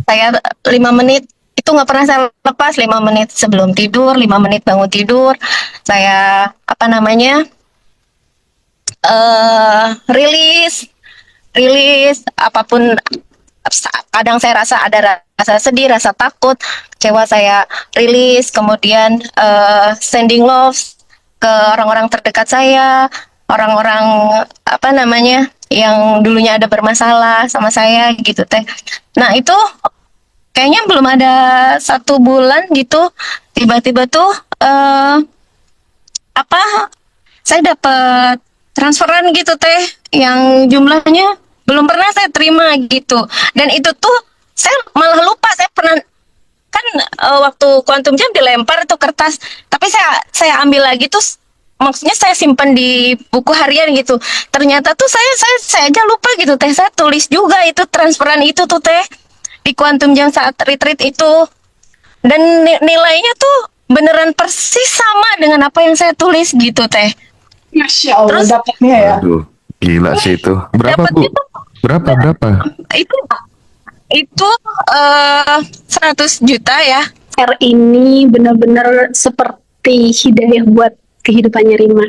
Saya 5 menit itu nggak pernah saya lepas. 5 menit sebelum tidur, 5 menit bangun tidur. Saya apa namanya rilis rilis apapun. Kadang saya rasa ada rasa sedih, rasa takut, kecewa, saya rilis, kemudian sending love ke orang-orang terdekat saya, orang-orang apa namanya yang dulunya ada bermasalah sama saya gitu teh. Nah itu kayaknya belum ada 1 bulan gitu, tiba-tiba tuh apa saya dapat transferan gitu teh, yang jumlahnya belum pernah saya terima gitu. Dan itu tuh saya malah lupa, saya pernah kan waktu kuantum jam dilempar tuh kertas, tapi saya ambil lagi tuh, maksudnya saya simpan di buku harian gitu. Ternyata tuh saya aja lupa gitu teh, saya tulis juga itu transferan itu tuh teh di kuantum jam saat retreat itu, dan nilainya tuh beneran persis sama dengan apa yang saya tulis gitu teh. Masya Allah, Terus dapatnya ya. Aduh, gila sih itu. Berapa dapatnya Bu? tuh Berapa? itu itu 100 juta ya. R ini benar-benar seperti hidayah buat kehidupannya Rima.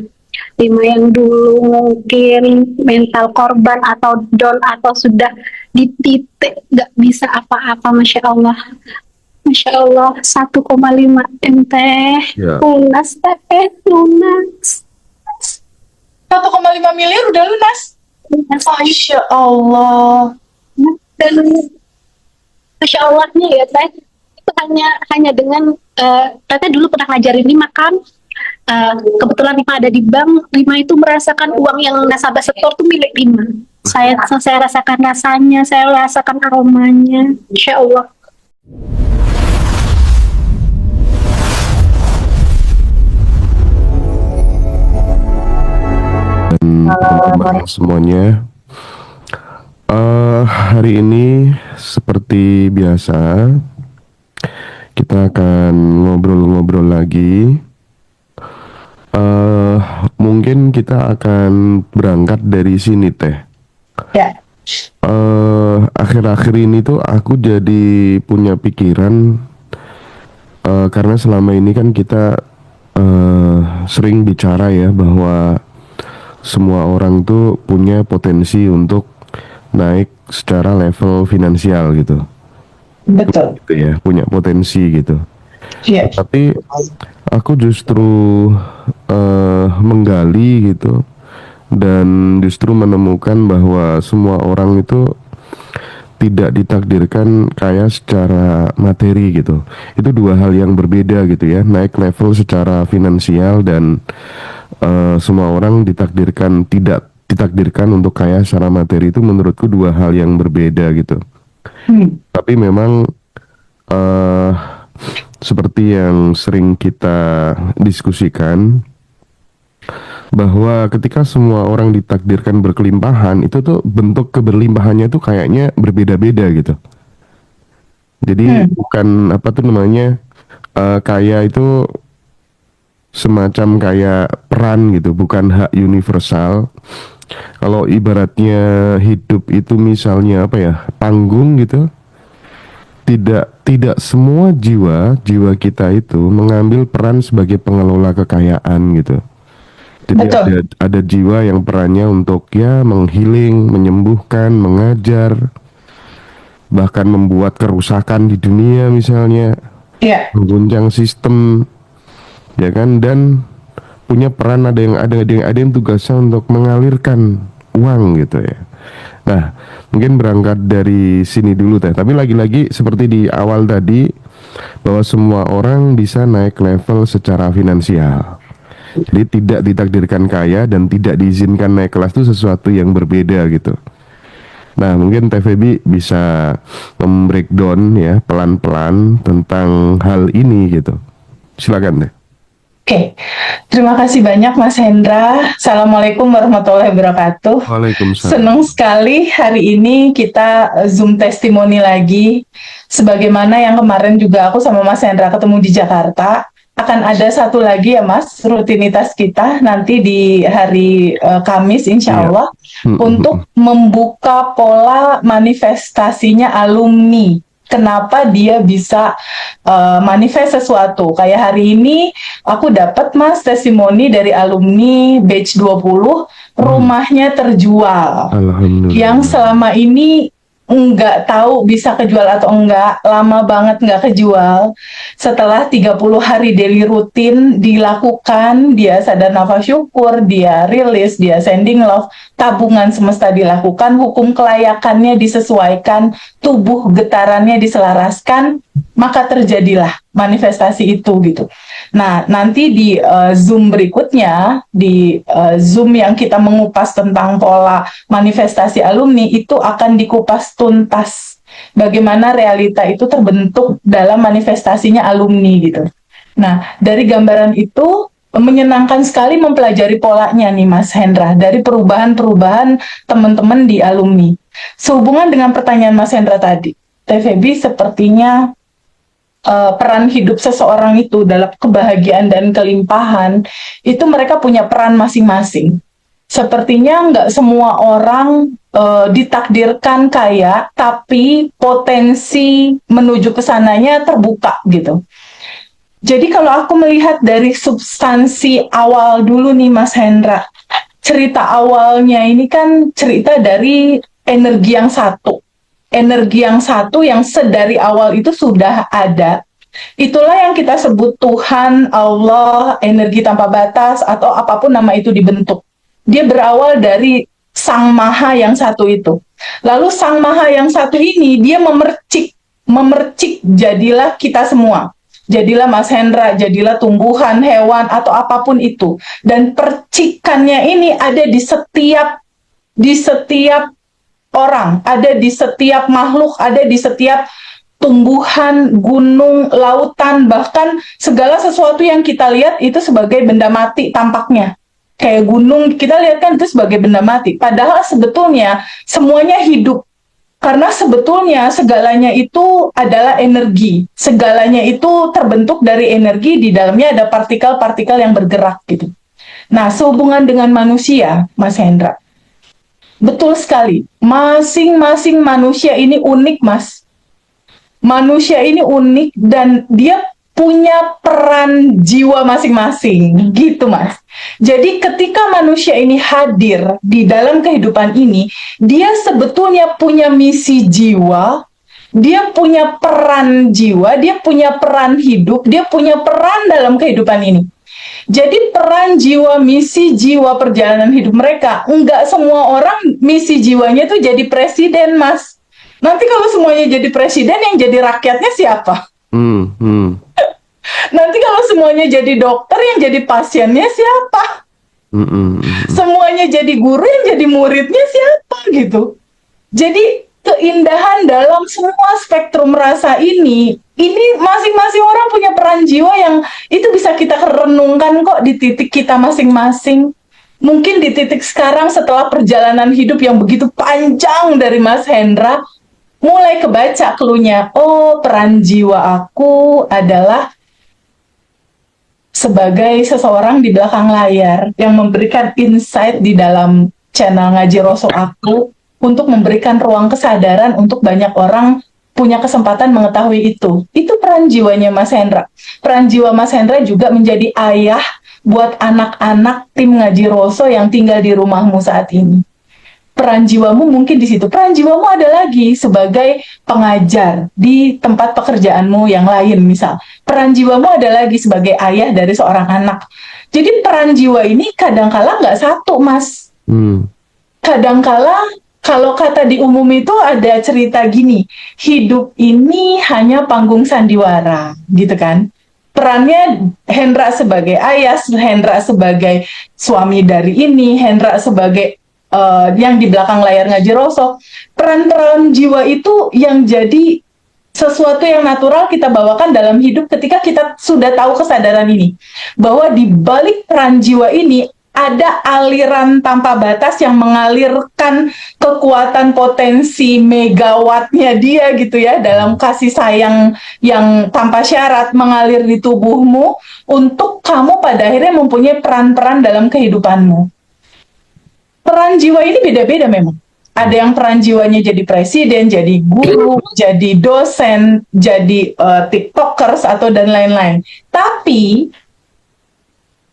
Rima yang dulu mungkin mental korban atau down atau sudah di titik gak bisa apa-apa, Masya Allah. Masya Allah, 1,5 M teh. Ya. Lunas teh, lunas. 1,5 miliar udah lunas. Lunas. Masya Allah. Dan Masya Allahnya ya teh, itu hanya dengan Teteh dulu pernah ngajarin Rima kan, kebetulan Rima ada di bank, Rima itu merasakan uang yang nasabah setor tuh milik Rima. Saya rasakan rasanya, saya rasakan aromanya, Insya Allah. Teman-teman semuanya, hari ini seperti biasa kita akan ngobrol-ngobrol lagi. Mungkin kita akan berangkat dari sini Teh. Ya. Akhir-akhir ini tuh aku jadi punya pikiran, karena selama ini kan kita sering bicara ya bahwa semua orang tuh punya potensi untuk naik secara level finansial gitu. Betul. Gitu ya, punya potensi gitu. Iya. Tapi aku justru menggali gitu, dan justru menemukan bahwa semua orang itu tidak ditakdirkan kaya secara materi gitu. Itu dua hal yang berbeda gitu ya. Naik level secara finansial dan semua orang tidak ditakdirkan untuk kaya secara materi, itu menurutku dua hal yang berbeda gitu. Tapi memang seperti yang sering kita diskusikan, bahwa ketika semua orang ditakdirkan berkelimpahan, itu tuh bentuk keberlimpahannya tuh kayaknya berbeda-beda gitu. Jadi bukan apa tuh namanya, kaya itu semacam kayak peran gitu, bukan hak universal. Kalau ibaratnya hidup itu misalnya apa ya, panggung gitu, tidak semua jiwa kita itu mengambil peran sebagai pengelola kekayaan gitu. Jadi ada jiwa yang perannya untuk ya menghealing, menyembuhkan, mengajar, bahkan membuat kerusakan di dunia misalnya, mengguncang sistem, ya kan, dan punya peran, ada yang tugasnya untuk mengalirkan uang gitu ya. Nah, mungkin berangkat dari sini dulu Teh. Tapi lagi-lagi seperti di awal tadi, bahwa semua orang bisa naik level secara finansial. Jadi tidak ditakdirkan kaya dan tidak diizinkan naik kelas itu sesuatu yang berbeda gitu. Nah, mungkin Teh Feby bisa membreakdown ya pelan-pelan tentang hal ini gitu. Silakan Teh. Oke, terima kasih banyak Mas Hendra. Assalamualaikum warahmatullahi wabarakatuh. Waalaikumsalam. Senang sekali hari ini kita Zoom testimoni lagi. Sebagaimana yang kemarin juga aku sama Mas Hendra ketemu di Jakarta, akan ada satu lagi ya Mas, rutinitas kita nanti di hari Kamis insya Allah, untuk membuka pola manifestasinya alumni. kenapa dia bisa manifest sesuatu. Kayak hari ini aku dapat Mas testimoni dari alumni batch 20, rumahnya terjual. Alhamdulillah. Yang selama ini nggak tahu bisa kejual atau enggak, lama banget nggak kejual. Setelah 30 hari daily rutin dilakukan, dia sadar nafas syukur, dia rilis, dia sending love, tabungan semesta dilakukan, hukum kelayakannya disesuaikan, tubuh getarannya diselaraskan, maka terjadilah manifestasi itu gitu. Nah, nanti di Zoom berikutnya, di Zoom yang kita mengupas tentang pola manifestasi alumni, itu akan dikupas tuntas bagaimana realita itu terbentuk dalam manifestasinya alumni gitu. Nah, dari gambaran itu menyenangkan sekali mempelajari polanya nih Mas Hendra, dari perubahan-perubahan teman-teman di alumni. Sehubungan dengan pertanyaan Mas Hendra tadi, TVB sepertinya peran hidup seseorang itu dalam kebahagiaan dan kelimpahan, itu mereka punya peran masing-masing. Sepertinya nggak semua orang ditakdirkan kaya, tapi potensi menuju ke sananya terbuka gitu. Jadi kalau aku melihat dari substansi awal dulu nih Mas Hendra, cerita awalnya ini kan cerita dari energi yang satu. Energi yang satu yang sedari awal itu sudah ada. Itulah yang kita sebut Tuhan, Allah, energi tanpa batas, atau apapun nama itu dibentuk. Dia berawal dari Sang Maha yang satu itu. Lalu Sang Maha yang satu ini, dia memercik jadilah kita semua. Jadilah Mas Hendra, jadilah tumbuhan, hewan, atau apapun itu. Dan percikannya ini ada di setiap orang, ada di setiap makhluk, ada di setiap tumbuhan, gunung, lautan, bahkan segala sesuatu yang kita lihat itu sebagai benda mati tampaknya. Kayak gunung, kita lihat kan itu sebagai benda mati. Padahal sebetulnya semuanya hidup. Karena sebetulnya segalanya itu adalah energi. Segalanya itu terbentuk dari energi, di dalamnya ada partikel-partikel yang bergerak gitu. Nah, sehubungan dengan manusia, Mas Hendra, betul sekali. Masing-masing manusia ini unik, Mas. Manusia ini unik dan dia punya peran jiwa masing-masing, gitu, Mas. Jadi ketika manusia ini hadir di dalam kehidupan ini, dia sebetulnya punya misi jiwa, dia punya peran jiwa, dia punya peran hidup, dia punya peran dalam kehidupan ini. Jadi peran jiwa, misi jiwa perjalanan hidup mereka, enggak semua orang misi jiwanya tuh jadi presiden, Mas. Nanti kalau semuanya jadi presiden, yang jadi rakyatnya siapa? Nanti kalau semuanya jadi dokter, yang jadi pasiennya siapa? Semuanya jadi guru, yang jadi muridnya siapa gitu. Jadi keindahan dalam semua spektrum rasa ini masing-masing orang punya peran jiwa yang itu bisa kita renungkan kok di titik kita masing-masing. Mungkin di titik sekarang setelah perjalanan hidup yang begitu panjang dari Mas Hendra, mulai kebaca clue-nya. Oh, peran jiwa aku adalah sebagai seseorang di belakang layar yang memberikan insight di dalam channel Ngaji Roso aku untuk memberikan ruang kesadaran untuk banyak orang punya kesempatan mengetahui itu. Itu peran jiwanya Mas Hendra. Peran jiwa Mas Hendra juga menjadi ayah buat anak-anak tim Ngaji Roso yang tinggal di rumahmu saat ini. Peran jiwamu mungkin di situ. Peran jiwamu ada lagi sebagai pengajar di tempat pekerjaanmu yang lain misal. Peran jiwamu ada lagi sebagai ayah dari seorang anak. Jadi peran jiwa ini kadangkala nggak satu, Mas. Kadangkala kalau kata di umum itu ada cerita gini, hidup ini hanya panggung sandiwara, gitu kan. Perannya Hendra sebagai ayah, Hendra sebagai suami dari ini, Hendra sebagai yang di belakang layar Ngaji Roso. Peran-peran jiwa itu yang jadi sesuatu yang natural kita bawakan dalam hidup ketika kita sudah tahu kesadaran ini. Bahwa di balik peran jiwa ini ada aliran tanpa batas yang mengalirkan kekuatan potensi megawattnya dia gitu ya, dalam kasih sayang yang tanpa syarat mengalir di tubuhmu untuk kamu pada akhirnya mempunyai peran-peran dalam kehidupanmu. Peran jiwa ini beda-beda memang. Ada yang peran jiwanya jadi presiden, jadi guru, jadi dosen, jadi tiktokers atau dan lain-lain. Tapi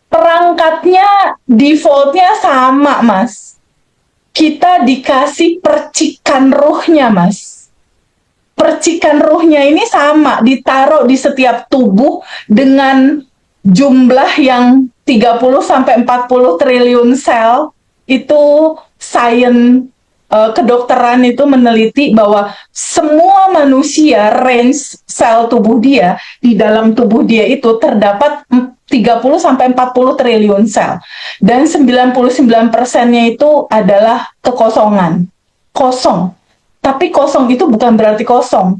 perangkatnya defaultnya sama, Mas. Kita dikasih percikan ruhnya, Mas. Percikan ruhnya ini sama, ditaruh di setiap tubuh dengan jumlah yang 30-40 triliun sel. Itu sains kedokteran itu meneliti bahwa semua manusia, range sel tubuh dia, di dalam tubuh dia itu terdapat 30-40 triliun sel. Dan 99%-nya itu adalah kekosongan. Kosong. Tapi kosong itu bukan berarti kosong.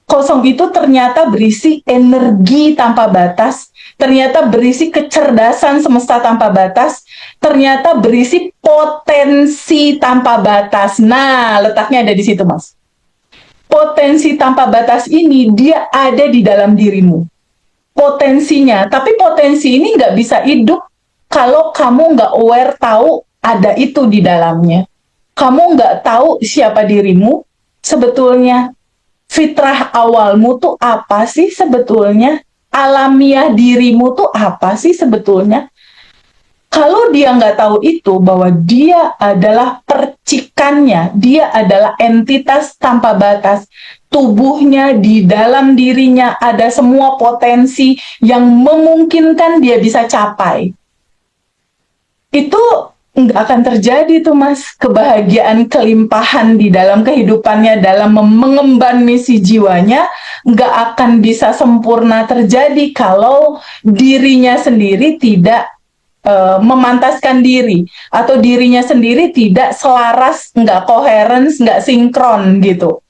Kosong itu ternyata berisi energi tanpa batas, ternyata berisi kecerdasan semesta tanpa batas, ternyata berisi potensi tanpa batas. Nah, letaknya ada di situ, Mas. Potensi tanpa batas ini, dia ada di dalam dirimu. Potensinya, tapi potensi ini nggak bisa hidup kalau kamu nggak aware tahu ada itu di dalamnya. Kamu nggak tahu siapa dirimu sebetulnya. Fitrah awalmu tuh apa sih sebetulnya? Alamiah dirimu tuh apa sih sebetulnya? Kalau dia nggak tahu itu, bahwa dia adalah percikannya, dia adalah entitas tanpa batas, tubuhnya, di dalam dirinya ada semua potensi yang memungkinkan dia bisa capai. Itu nggak akan terjadi tuh, Mas, kebahagiaan, kelimpahan di dalam kehidupannya, dalam mengemban misi jiwanya, nggak akan bisa sempurna terjadi kalau dirinya sendiri tidak memantaskan diri, atau dirinya sendiri tidak selaras, nggak coherence, nggak sinkron gitu.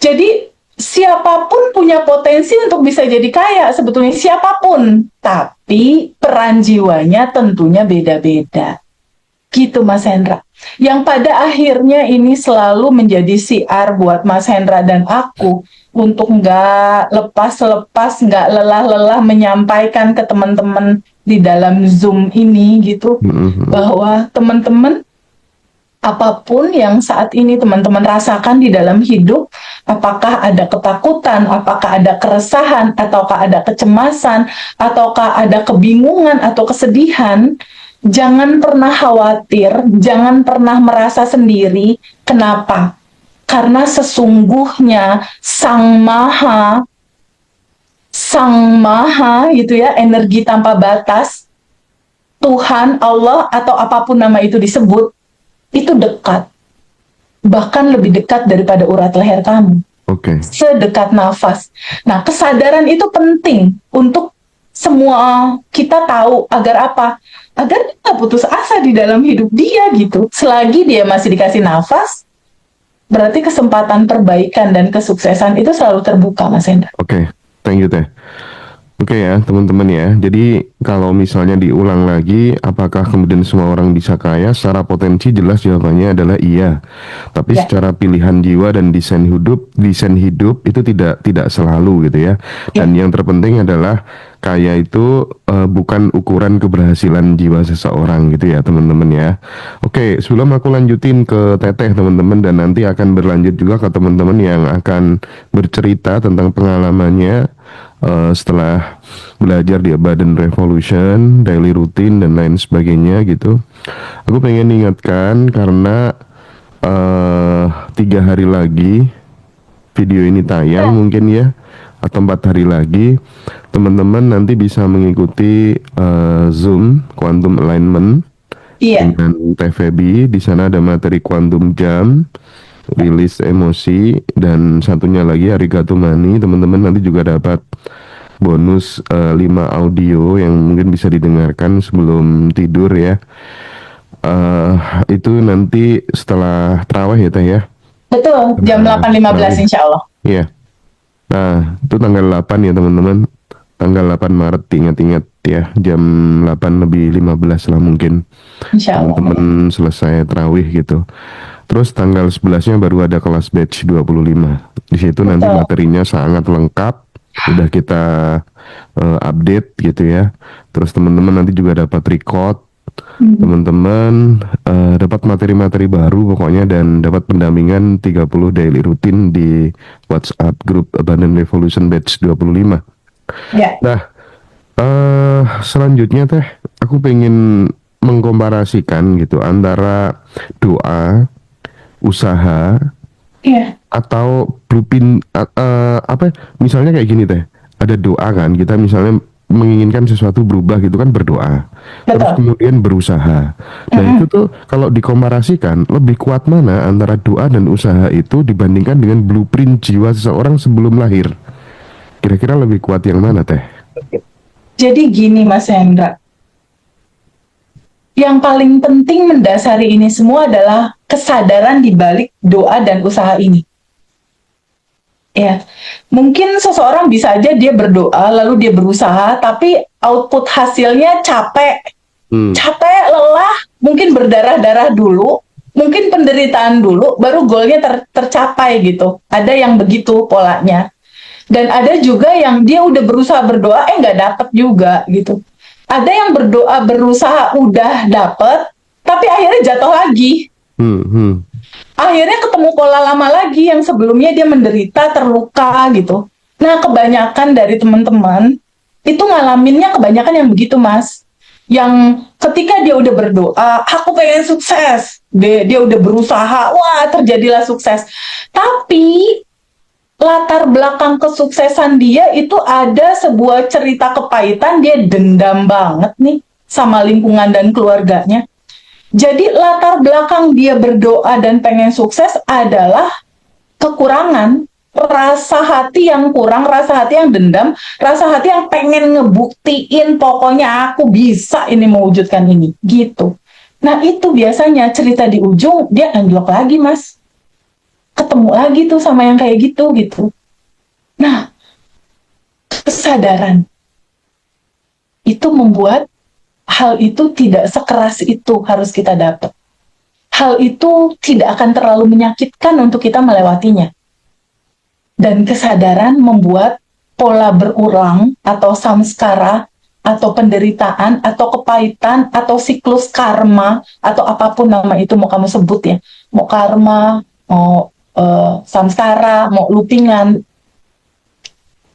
Jadi siapapun punya potensi untuk bisa jadi kaya, sebetulnya siapapun, tapi peran jiwanya tentunya beda-beda. Gitu, Mas Hendra. Yang pada akhirnya ini selalu menjadi siar buat Mas Hendra dan aku untuk nggak lepas-lepas, nggak lelah-lelah menyampaikan ke teman-teman di dalam Zoom ini gitu, bahwa teman-teman, apapun yang saat ini teman-teman rasakan di dalam hidup, apakah ada ketakutan, apakah ada keresahan, ataukah ada kecemasan, ataukah ada kebingungan atau kesedihan, jangan pernah khawatir, jangan pernah merasa sendiri. Kenapa? Karena sesungguhnya Sang Maha gitu ya, energi tanpa batas, Tuhan, Allah, atau apapun nama itu disebut, itu dekat. Bahkan lebih dekat daripada urat leher kamu. Oke. Sedekat nafas. Nah, kesadaran itu penting untuk semua kita tahu. Agar apa? Agar dia nggak putus asa di dalam hidup dia gitu. Selagi dia masih dikasih nafas, berarti kesempatan perbaikan dan kesuksesan itu selalu terbuka, Mas Hendra. Oke, thank you Teh. Oke ya teman-teman ya. Jadi kalau misalnya diulang lagi, apakah kemudian semua orang bisa kaya? Secara potensi jelas jawabannya adalah iya. Tapi Ya. secara pilihan jiwa dan desain hidup itu tidak selalu gitu ya. Dan yang terpenting adalah kaya itu bukan ukuran keberhasilan jiwa seseorang gitu ya teman-teman ya. Oke, sebelum aku lanjutin ke Teteh teman-teman, dan nanti akan berlanjut juga ke teman-teman yang akan bercerita tentang pengalamannya setelah belajar di Abadan Revolution, daily routine dan lain sebagainya gitu. Aku pengen ingatkan karena 3 hari lagi video ini tayang mungkin ya, atau 4 hari lagi teman-teman nanti bisa mengikuti Zoom Quantum Alignment dengan TVB. Di sana ada materi Quantum Jam, rilis emosi, dan satunya lagi Arigato Money. Teman-teman nanti juga dapat bonus 5 audio yang mungkin bisa didengarkan sebelum tidur ya. Itu nanti setelah tarawih ya Teh ya. Betul, jam 8.15 insya Allah. Iya. Nah, itu tanggal 8 ya teman-teman. Tanggal 8 Maret, ingat-ingat ya, jam 8 lebih 15 lah mungkin. Insya Allah. Teman-teman selesai tarawih gitu. Terus tanggal 11-nya baru ada kelas batch 25. Di situ nanti materinya sangat lengkap. Udah kita update gitu ya. Terus teman-teman nanti juga dapat record Teman-teman dapat materi-materi baru pokoknya, dan dapat pendampingan 30 daily rutin di WhatsApp grup Abundant Revolution Batch 25. Ya. Nah, selanjutnya teh aku pengen mengkomparasikan gitu antara doa, usaha, Iya. atau blueprint, apa misalnya kayak gini teh, ada doa kan, kita misalnya menginginkan sesuatu berubah gitu kan, berdoa, terus Betul. kemudian berusaha. Nah itu tuh kalau dikomparasikan, lebih kuat mana antara doa dan usaha itu dibandingkan dengan blueprint jiwa seseorang sebelum lahir? Kira-kira lebih kuat yang mana teh? Jadi gini Mas Hendra, yang paling penting mendasari ini semua adalah kesadaran di balik doa dan usaha ini. Ya, mungkin seseorang bisa aja dia berdoa lalu dia berusaha, tapi output hasilnya capek, capek, lelah, mungkin berdarah-darah dulu, mungkin penderitaan dulu, baru goalnya tercapai gitu. Ada yang begitu polanya. Dan ada juga yang dia udah berusaha berdoa, nggak dapet juga gitu. Ada yang berdoa, berusaha, udah dapet, tapi akhirnya jatuh lagi. Akhirnya ketemu pola lama lagi yang sebelumnya dia menderita, terluka gitu. Nah, kebanyakan dari teman-teman itu ngalaminnya kebanyakan yang begitu, Mas. Yang ketika dia udah berdoa, aku pengen sukses. Dia udah berusaha, wah terjadilah sukses. Tapi latar belakang kesuksesan dia itu ada sebuah cerita kepahitan, dia dendam banget nih sama lingkungan dan keluarganya. Jadi latar belakang dia berdoa dan pengen sukses adalah kekurangan, rasa hati yang kurang, rasa hati yang dendam, rasa hati yang pengen ngebuktiin pokoknya aku bisa ini mewujudkan ini, gitu. Nah itu biasanya cerita di ujung dia anjlok lagi, Mas. Ketemu lagi tuh sama yang kayak gitu. Nah, kesadaran itu membuat hal itu tidak sekeras itu harus kita dapat. Hal itu tidak akan terlalu menyakitkan untuk kita melewatinya. Dan kesadaran membuat pola berulang atau samskara atau penderitaan atau kepahitan atau siklus karma atau apapun nama itu mau kamu sebut ya. Mau karma, mau samskara, mau loopingan.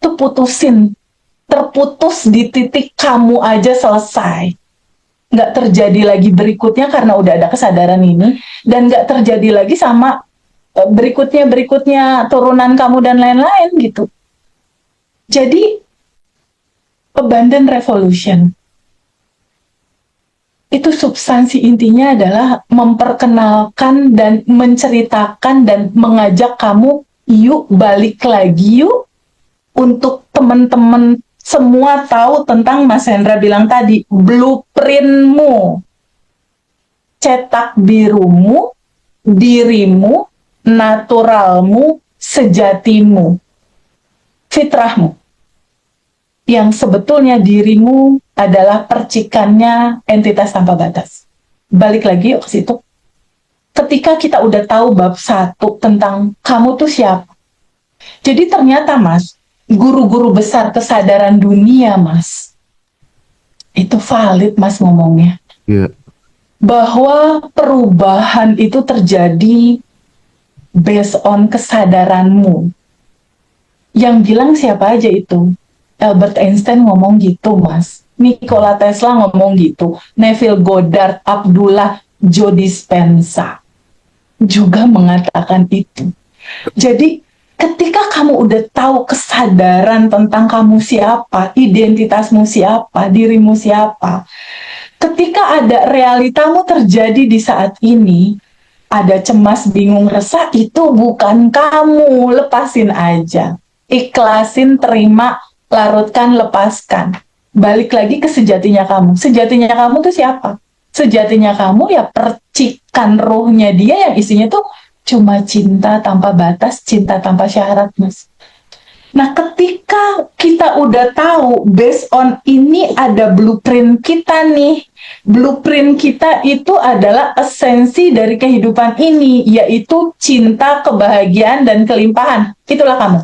Itu putusin. Terputus di titik kamu aja selesai. Nggak terjadi lagi berikutnya karena udah ada kesadaran ini, dan nggak terjadi lagi sama berikutnya turunan kamu dan lain-lain gitu. Jadi Abundant Revolution itu substansi intinya adalah memperkenalkan dan menceritakan dan mengajak kamu, yuk balik lagi yuk, untuk teman-teman semua tahu tentang Mas Hendra bilang tadi, blueprintmu, cetak birumu, dirimu, naturalmu, sejatimu, fitrahmu. Yang sebetulnya dirimu adalah percikannya entitas tanpa batas. Balik lagi yuk ke situ. Ketika kita udah tahu bab 1 tentang kamu tuh siapa. Jadi ternyata Mas, guru-guru besar kesadaran dunia, Mas, itu valid, Mas, ngomongnya. Yeah. Bahwa perubahan itu terjadi based on kesadaranmu. Yang bilang siapa aja itu? Albert Einstein ngomong gitu, Mas. Nikola Tesla ngomong gitu. Neville Goddard, Abdullah Joe Dispenza juga mengatakan itu. Jadi ketika kamu udah tahu kesadaran tentang kamu siapa, identitasmu siapa, dirimu siapa, ketika ada realitamu terjadi di saat ini, ada cemas, bingung, resah, itu bukan kamu, lepasin aja. Ikhlasin, terima, larutkan, lepaskan. Balik lagi ke sejatinya kamu. Sejatinya kamu tuh siapa? Sejatinya kamu ya percikan ruhnya dia yang isinya tuh cuma cinta tanpa batas, cinta tanpa syarat, Mas. Nah, ketika kita udah tahu, based on ini ada blueprint kita nih. Blueprint kita itu adalah esensi dari kehidupan ini, yaitu cinta, kebahagiaan, dan kelimpahan. Itulah kamu.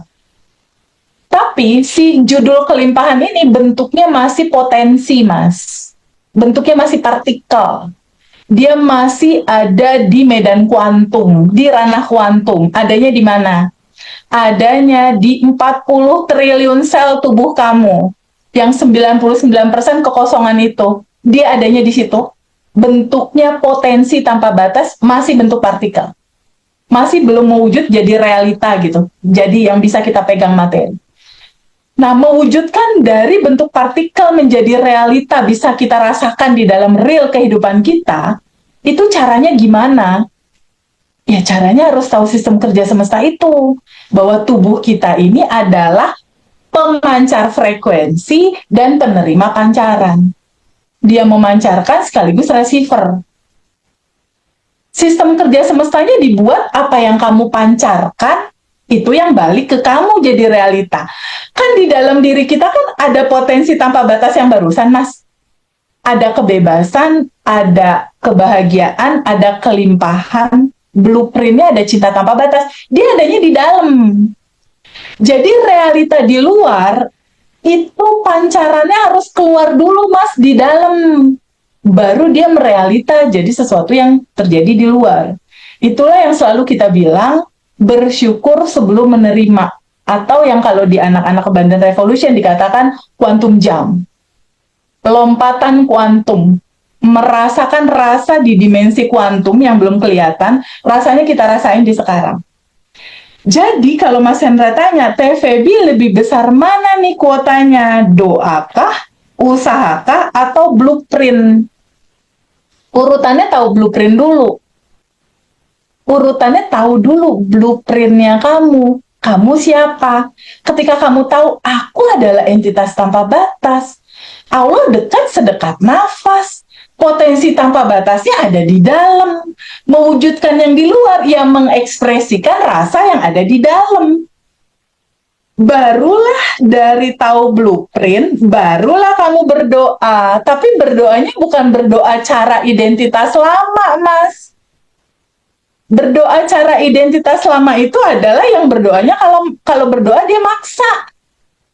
Tapi si judul kelimpahan ini bentuknya masih potensi, Mas. Bentuknya masih partikel. dia masih ada di medan kuantum, di ranah kuantum. Adanya di mana? Adanya di 40 triliun sel tubuh kamu. Yang 99% kekosongan itu, dia adanya di situ. Bentuknya potensi tanpa batas, masih bentuk partikel. Masih belum mewujud jadi realita gitu. Jadi yang bisa kita pegang materi. Nah, mewujudkan dari bentuk partikel menjadi realita bisa kita rasakan di dalam real kehidupan kita, itu caranya gimana? Ya, caranya harus tahu sistem kerja semesta itu. Bahwa tubuh kita ini adalah pemancar frekuensi dan penerima pancaran. Dia memancarkan sekaligus receiver. Sistem kerja semestanya dibuat apa yang kamu pancarkan, itu yang balik ke kamu jadi realita. Kan di dalam diri kita kan ada potensi tanpa batas yang barusan, Mas. Ada kebebasan, ada kebahagiaan, ada kelimpahan, blueprintnya ada cinta tanpa batas. Dia adanya di dalam. Jadi realita di luar, itu pancarannya harus keluar dulu, Mas, di dalam. Baru dia merealita jadi sesuatu yang terjadi di luar. Itulah yang selalu kita bilang, bersyukur sebelum menerima. Atau yang kalau di anak-anak Abundant Revolution dikatakan quantum jump. Lompatan kuantum. Merasakan rasa di dimensi kuantum yang belum kelihatan, rasanya kita rasain di sekarang. Jadi kalau Mas Hendra tanya, TVB lebih besar mana nih kuotanya? Doakah, usahakah, atau blueprint? Urutannya tahu blueprint dulu. Urutannya tahu dulu blueprintnya kamu. Kamu siapa? Ketika kamu tahu, aku adalah entitas tanpa batas. Allah dekat sedekat nafas. Potensi tanpa batasnya ada di dalam. Mewujudkan yang di luar, yang mengekspresikan rasa yang ada di dalam. Barulah dari tahu blueprint, barulah kamu berdoa. Tapi berdoanya bukan berdoa cara identitas lama, Mas. Berdoa cara identitas lama itu adalah yang berdoanya kalau berdoa dia maksa.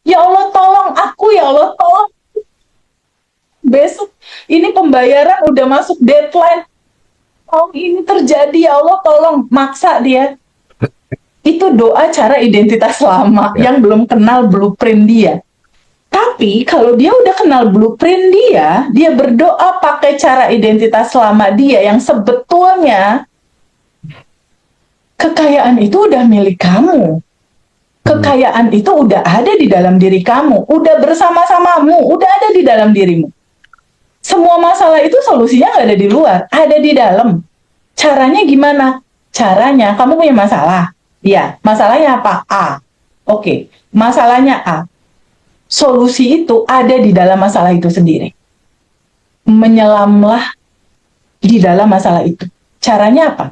Ya Allah tolong aku, ya Allah tolong. Besok ini pembayaran udah masuk deadline. Oh ini terjadi, ya Allah tolong, maksa dia. Itu doa cara identitas lama yang belum kenal blueprint dia. Tapi kalau dia udah kenal blueprint dia berdoa pakai cara identitas lama dia yang sebetulnya kekayaan itu udah milik kamu. Kekayaan itu udah ada di dalam diri kamu, udah bersama-samamu, udah ada di dalam dirimu. Semua masalah itu solusinya nggak ada di luar, ada di dalam. Caranya gimana? Caranya, kamu punya masalah. Ya, masalahnya apa? A. Oke, masalahnya A. Solusi itu ada di dalam masalah itu sendiri. Menyelamlah di dalam masalah itu. Caranya apa?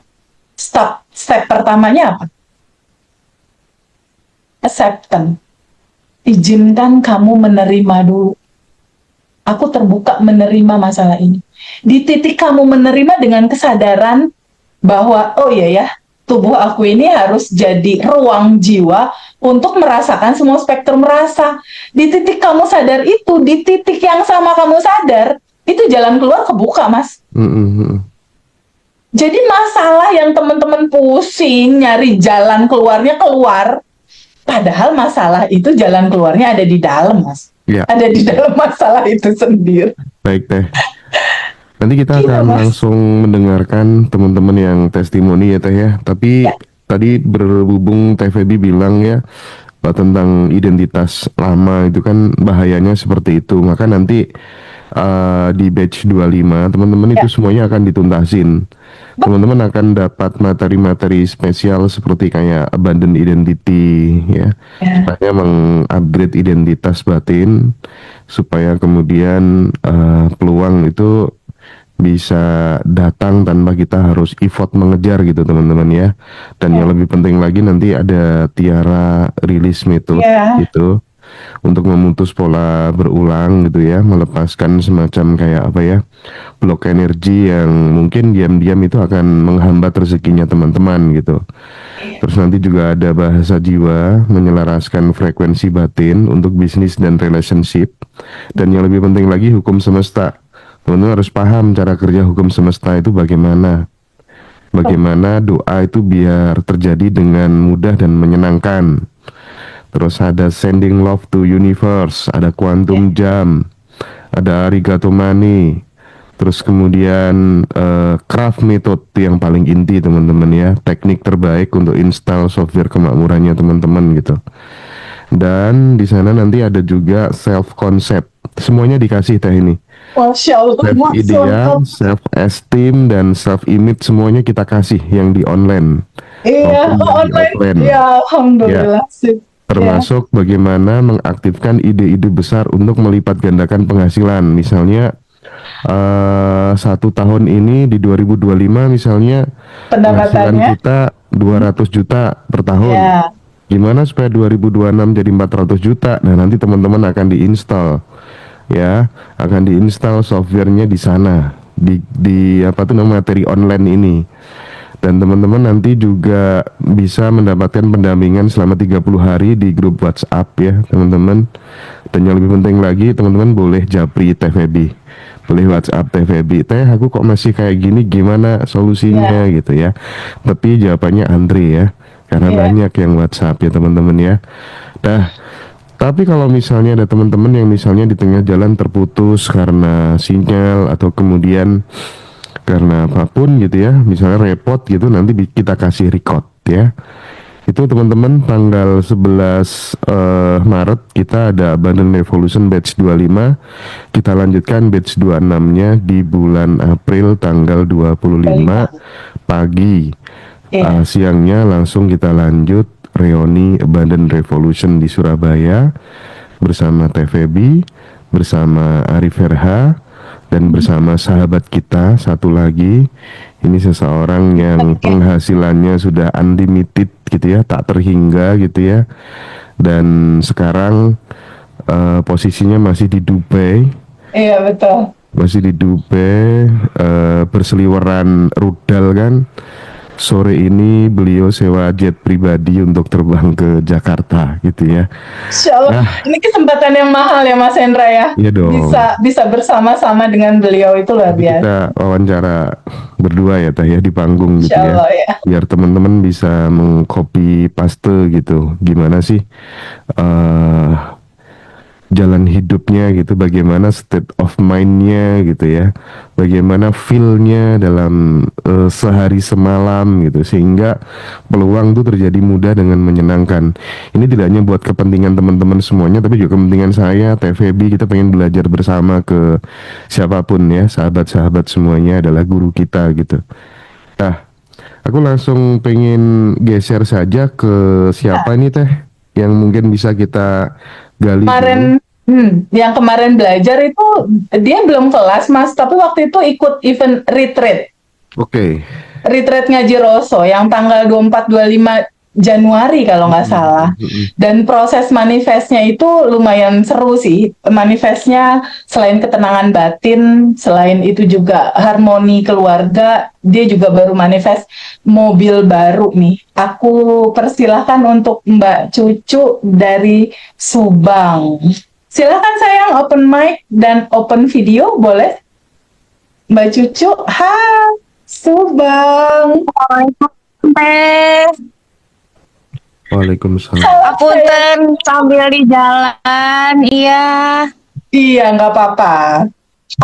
Step pertamanya apa? Acceptance. Izinkan kamu menerima dulu. Aku terbuka menerima masalah ini. Di titik kamu menerima dengan kesadaran bahwa, oh iya ya, tubuh aku ini harus jadi ruang jiwa untuk merasakan semua spektrum rasa. Di titik kamu sadar itu, di titik yang sama kamu sadar, itu jalan keluar kebuka, Mas. Jadi masalah yang teman-teman pusing, nyari jalan keluarnya keluar, padahal masalah itu jalan keluarnya ada di dalam, Mas. Ya. Ada di dalam masalah itu sendiri. Baik Teh. Nanti kita akan langsung mendengarkan teman-teman yang testimoni ya Teh ya. Tapi tadi berhubung Teh Feby bilang ya tentang identitas lama itu kan bahayanya seperti itu. Maka nanti di batch 25 teman-teman itu semuanya akan dituntasin. Teman-teman akan dapat materi-materi spesial seperti kayak abundant identity ya. Supaya mengupgrade identitas batin supaya kemudian peluang itu bisa datang tanpa kita harus effort mengejar gitu teman-teman ya. Dan yang lebih penting lagi nanti ada Tiara release method gitu untuk memutus pola berulang gitu ya, melepaskan semacam kayak apa ya, blok energi yang mungkin diam-diam itu akan menghambat rezekinya teman-teman gitu. Terus nanti juga ada bahasa jiwa, menyelaraskan frekuensi batin untuk bisnis dan relationship. Dan yang lebih penting lagi hukum semesta, Teman-teman harus paham cara kerja hukum semesta itu bagaimana. Bagaimana doa itu biar terjadi dengan mudah dan menyenangkan. Terus ada sending love to universe, ada quantum jam, ada arigato money. Terus kemudian craft method yang paling inti teman-teman ya, teknik terbaik untuk install software kemakmurannya teman-teman gitu. Dan di sana nanti ada juga self concept. Semuanya dikasih teh ini. Masya Allah, Self Mas, ideal, lengkap. self esteem dan self image semuanya kita kasih yang di online Iya, maupun yang di online. offline. Ya, Ya, alhamdulillah sih. Ya, termasuk bagaimana mengaktifkan ide-ide besar untuk melipat gandakan penghasilan. Misalnya 1 tahun ini di 2025 misalnya penghasilan pendapatannya. kita 200 juta per tahun. Ya, Gimana supaya 2026 jadi 400 juta? Nah, nanti teman-teman akan diinstal ya, akan diinstal softwarenya di sana di apa tuh nama materi online ini. Dan teman-teman nanti juga bisa mendapatkan pendampingan selama 30 hari di grup WhatsApp ya teman-teman. Dan yang lebih penting lagi teman-teman boleh japri Teh Febi, boleh WhatsApp Teh Febi, Teh aku kok masih kayak gini, gimana solusinya gitu ya. Tapi jawabannya Andre ya, karena ya. banyak yang WhatsApp ya teman-teman ya. Nah, tapi kalau misalnya ada teman-teman yang misalnya di tengah jalan terputus karena sinyal atau kemudian karena apapun gitu ya, misalnya repot gitu, nanti kita kasih record ya. Itu teman-teman tanggal 11 Maret kita ada Abundant Revolution batch 25. Kita lanjutkan batch 26-nya di bulan April tanggal 25 pagi. Iya. Siangnya langsung kita lanjut reuni Abundant Revolution di Surabaya bersama TVB, bersama Arif Herha, dan bersama sahabat kita satu lagi. Ini seseorang yang penghasilannya sudah unlimited gitu ya, tak terhingga gitu ya. Dan sekarang posisinya masih di Dubai. Iya, betul. Masih di Dubai, berseliweran rudal kan. Sore ini beliau sewa jet pribadi untuk terbang ke Jakarta gitu ya. Insya Allah. Ini kesempatan yang mahal ya Mas Hendra ya. Iya dong. Bisa bersama-sama dengan beliau itu luar Jadi biasa. kita wawancara berdua ya Teh ya di panggung gitu Insya ya. Allah ya. Biar teman-teman bisa mengcopy paste gitu. Gimana sih jalan hidupnya gitu, bagaimana state of mind-nya gitu ya, bagaimana feel-nya dalam sehari semalam gitu, sehingga peluang itu terjadi mudah dengan menyenangkan. Ini tidak hanya buat kepentingan teman-teman semuanya, tapi juga kepentingan saya, TVB, kita pengen belajar bersama ke siapapun ya, sahabat-sahabat semuanya adalah guru kita gitu. Nah, aku langsung pengen geser saja ke siapa nih Teh, yang mungkin bisa kita gali dulu. Kemarin, yang kemarin belajar itu dia belum kelas Mas, tapi waktu itu ikut event retreat. Oke. Retreat Ngaji Roso yang tanggal 24-25 Januari kalau nggak salah. Dan proses manifestnya itu lumayan seru sih. Manifestnya selain ketenangan batin, selain itu juga harmoni keluarga, dia juga baru manifest mobil baru nih. Aku persilahkan untuk Mbak Cucu dari Subang. Silakan sayang, open mic dan open video, boleh? Mbak Cucu, hai Subang. Teh, Waalaikumsalam. Apunten sambil di jalan, iya. Iya, nggak apa-apa.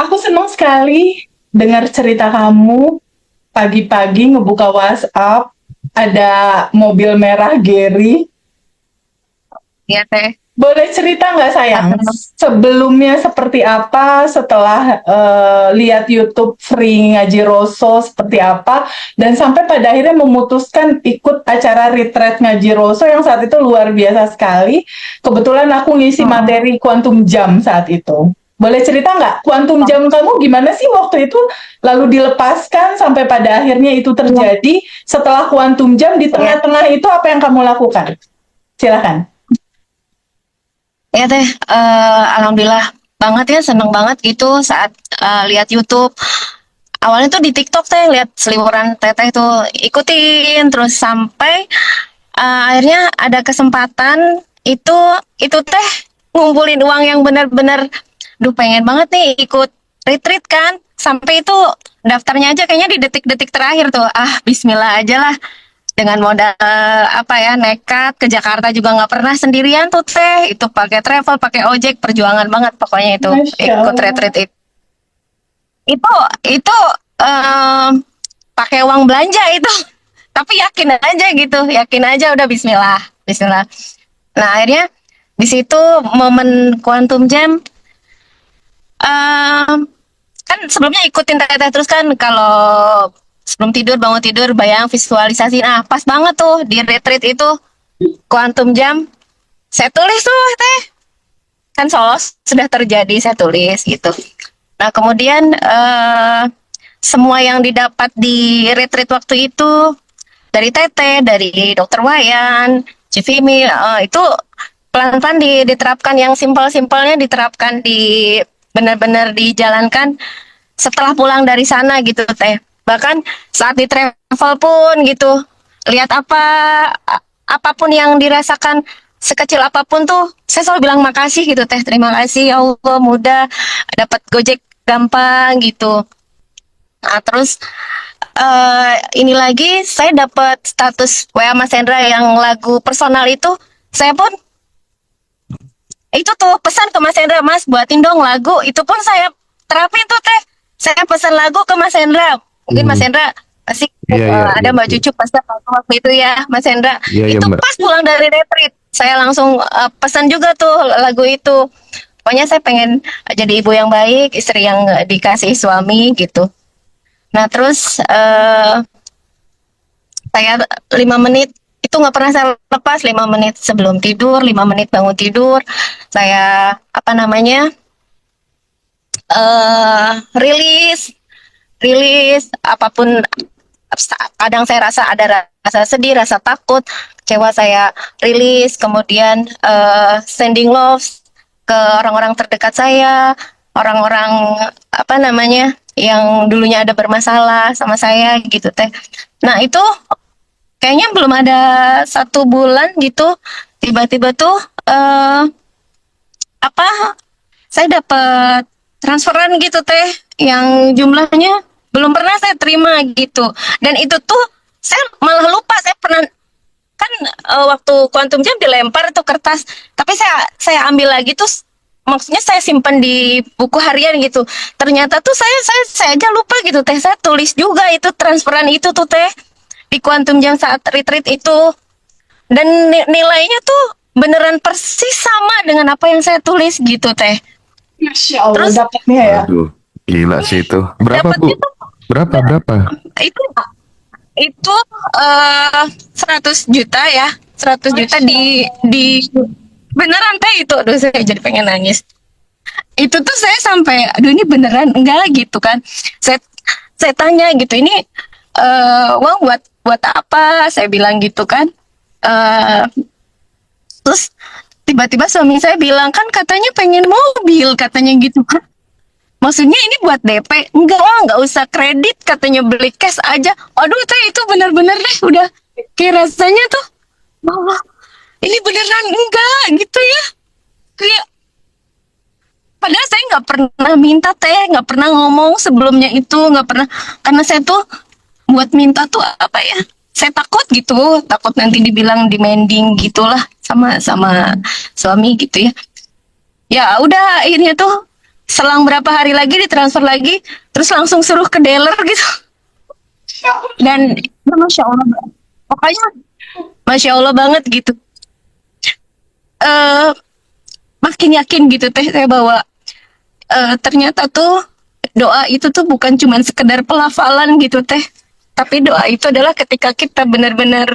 Aku senang sekali dengar cerita kamu pagi-pagi ngebuka WhatsApp, ada mobil merah Gary. Iya teh. Boleh cerita nggak sayang? Sebelumnya seperti apa, setelah lihat YouTube Free Ngaji Roso seperti apa, dan sampai pada akhirnya memutuskan ikut acara retreat Ngaji Roso yang saat itu luar biasa sekali. Kebetulan aku ngisi materi Quantum Jam saat itu. Boleh cerita nggak, Quantum Jam kamu gimana sih waktu itu? Lalu dilepaskan sampai pada akhirnya itu terjadi. Setelah Quantum Jam di tengah-tengah itu apa yang kamu lakukan? Silakan. Ya teh, alhamdulillah banget ya, seneng banget gitu saat lihat YouTube. Awalnya tuh di TikTok teh, lihat seliweran teteh tuh ikutin terus sampai akhirnya ada kesempatan itu teh ngumpulin uang yang benar-benar, duh pengen banget nih ikut retreat kan, sampai itu daftarnya aja kayaknya di detik-detik terakhir tuh. Bismillah aja lah, dengan modal apa ya, nekat ke Jakarta juga nggak pernah sendirian tuh teh. Itu pakai travel, pakai ojek, perjuangan banget pokoknya itu Masya ikut Allah. retreat itu. Itu pakai uang belanja itu. Tapi yakin aja gitu, yakin aja udah Bismillah, Bismillah. Nah akhirnya di situ momen Quantum Jam, em, kan sebelumnya ikutin teteh terus kan, kalau sebelum tidur, bangun tidur, bayang, visualisasi. Nah pas banget tuh di retreat itu Quantum Jam, saya tulis tuh teh, kan solo sudah terjadi, saya tulis gitu. Nah kemudian semua yang didapat di retreat waktu itu dari Teteh, dari Dokter Wayan, Civimi, itu pelan-pelan diterapkan, yang simpel-simpelnya diterapkan, di benar-benar dijalankan setelah pulang dari sana gitu teh. Bahkan saat di travel pun gitu, lihat apapun yang dirasakan, sekecil apapun tuh saya selalu bilang makasih gitu teh, terima kasih ya Allah, mudah dapat Gojek gampang gitu. Nah terus ini lagi saya dapat status WA Mas Hendra yang lagu personal itu, saya pun itu tuh pesan ke Mas Hendra, Mas buatin dong lagu, itu pun saya terapin tuh teh, saya pesan lagu ke Mas Hendra. Mungkin Mas Hendra asik, Iya, iya, ada iya, Mbak iya. Cucu pasti waktu itu ya Mas Hendra. Iya, iya, Itu Mbak. pas pulang dari retreat saya langsung pesan juga tuh lagu itu. Pokoknya saya pengen jadi ibu yang baik, istri yang dikasih suami gitu. Nah terus saya 5 menit itu nggak pernah saya lepas, 5 menit sebelum tidur, 5 menit bangun tidur, saya apa namanya, rilis rilis apapun. Kadang saya rasa ada rasa sedih, rasa takut, kecewa, saya rilis, kemudian sending love ke orang-orang terdekat saya, orang-orang apa namanya yang dulunya ada bermasalah sama saya gitu teh. Nah itu kayaknya belum ada 1 bulan gitu, tiba-tiba tuh apa, saya dapat transferan gitu teh, yang jumlahnya belum pernah saya terima gitu. Dan itu tuh saya malah lupa, saya pernah kan, waktu Quantum Jam dilempar tuh kertas, tapi saya ambil lagi tuh, maksudnya saya simpan di buku harian gitu. Ternyata tuh saya aja lupa gitu teh, saya tulis juga itu transferan itu tuh teh di Quantum Jam saat retreat itu, dan nilainya tuh beneran persis sama dengan apa yang saya tulis gitu teh. Masya Allah, Terus dapatnya ya. Waduh, gila sih itu. Berapa, Bu? dapatnya tuh Berapa? itu itu 100 juta ya, 100 juta di beneran teh itu. Aduh saya jadi pengen nangis. Itu tuh saya sampai aduh ini beneran enggak gitu kan. Saya tanya gitu, ini uang buat apa, saya bilang gitu kan. eh Terus tiba-tiba suami saya bilang, kan katanya pengen mobil katanya gitu kan. Maksudnya ini buat DP? Enggak lah, nggak usah kredit katanya, beli cash aja. Aduh teh itu benar-benar deh udah kayak rasanya tuh, wah ini beneran enggak gitu ya. Kayak padahal saya nggak pernah minta teh, nggak pernah ngomong sebelumnya itu, nggak pernah, karena saya tuh buat minta tuh apa ya, saya takut gitu, takut nanti dibilang demanding gitulah sama sama suami gitu ya. Ya udah akhirnya tuh selang berapa hari lagi ditransfer lagi, terus langsung suruh ke dealer gitu. Dan ya, masya Allah, pokoknya masya Allah banget gitu. eh Makin yakin gitu teh saya bahwa ternyata tuh doa itu tuh bukan cuma sekedar pelafalan gitu teh, tapi doa itu adalah ketika kita benar-benar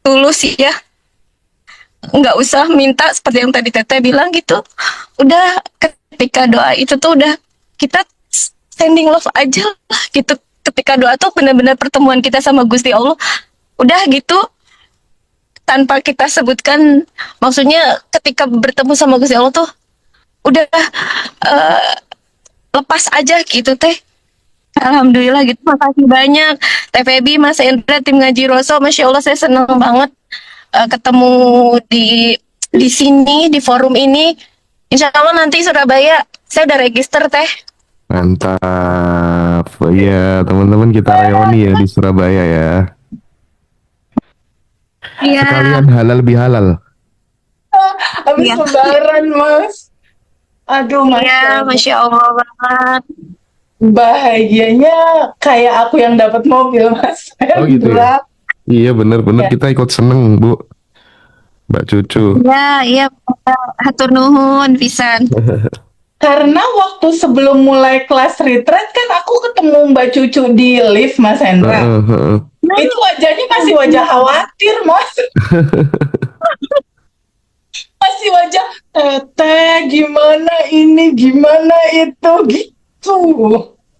tulus ya, nggak usah minta seperti yang tadi Teteh bilang gitu. Udah ketika doa itu tuh udah kita sending love aja lah gitu. Ketika doa tuh benar-benar pertemuan kita sama Gusti Allah. Udah gitu, tanpa kita sebutkan, maksudnya ketika bertemu sama Gusti Allah tuh udah eh, lepas aja gitu teh. Alhamdulillah gitu. Makasih banyak Teh Febi, Mas Endra, tim ngaji Roso. Masya Allah saya senang banget ketemu di sini, di forum ini. Insya Allah nanti Surabaya saya udah register teh. Mantap. Ya, teman-teman kita reuni ya di Surabaya ya. Iya, Sekalian halal bihalal. Habis iya, lebaran, Mas. Aduh, iya, Masya Masya Allah banget. bahagianya kayak aku yang dapat mobil, Mas Oh gitu ya. Hendra. Iya benar-benar Ya. kita ikut seneng Bu, Mbak Cucu. Iya, iya, hatur nuhun pisan. Karena waktu sebelum mulai kelas retreat kan aku ketemu Mbak Cucu di lift, Mas Hendra. Heeh, heeh. Itu wajahnya masih wajah khawatir, Mas. Masih wajah, teteh, gimana ini, gimana itu, gitu.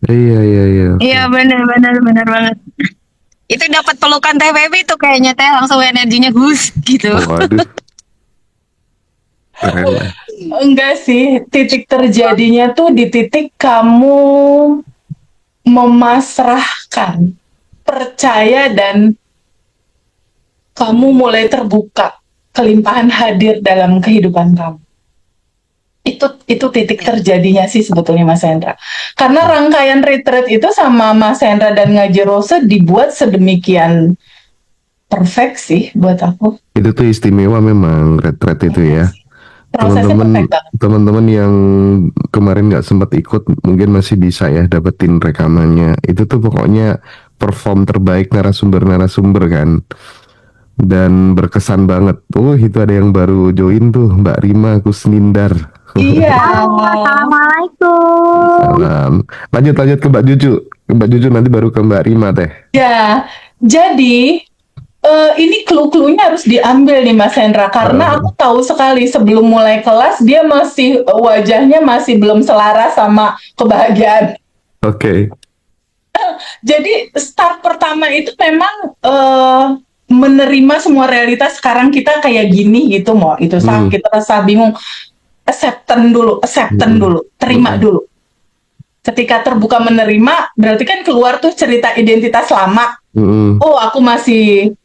Iya iya iya. Oke. Iya, benar banget. Itu dapat pelukan Teh Baby tuh kayaknya Teh langsung energinya gus gitu. Waduh, keren lah. Enggak sih, titik terjadinya tuh di titik kamu memasrahkan, percaya, dan kamu mulai terbuka, kelimpahan hadir dalam kehidupan kamu. Itu titik terjadinya sih sebetulnya, Mas Hendra. Karena rangkaian retreat itu sama Mas Hendra dan Ngaji Rose dibuat sedemikian perfect sih buat aku. Itu tuh istimewa memang retret itu ya. Prosesnya Teman-teman perfect banget. teman-teman yang kemarin nggak sempat ikut mungkin masih bisa ya dapetin rekamannya. Itu tuh pokoknya perform terbaik narasumber-narasumber kan. Dan berkesan banget. Oh, itu ada yang baru join tuh, Mbak Rima Kusnindar. Iya. Assalamualaikum. Salam. Lanjut ke Mbak Juju. Ke Mbak Juju nanti baru ke Mbak Rima teh. Ya, jadi ini clue-cluenya harus diambil nih Mas Hendra, karena aku tahu sekali sebelum mulai kelas dia masih wajahnya masih belum selaras sama kebahagiaan. Oke. Jadi start pertama itu memang menerima semua realitas sekarang kita kayak gini gitu, mau itu sakit, rasa bingung, acceptance dulu, terima dulu. Ketika terbuka menerima, berarti kan keluar tuh cerita identitas lama. Oh, aku masih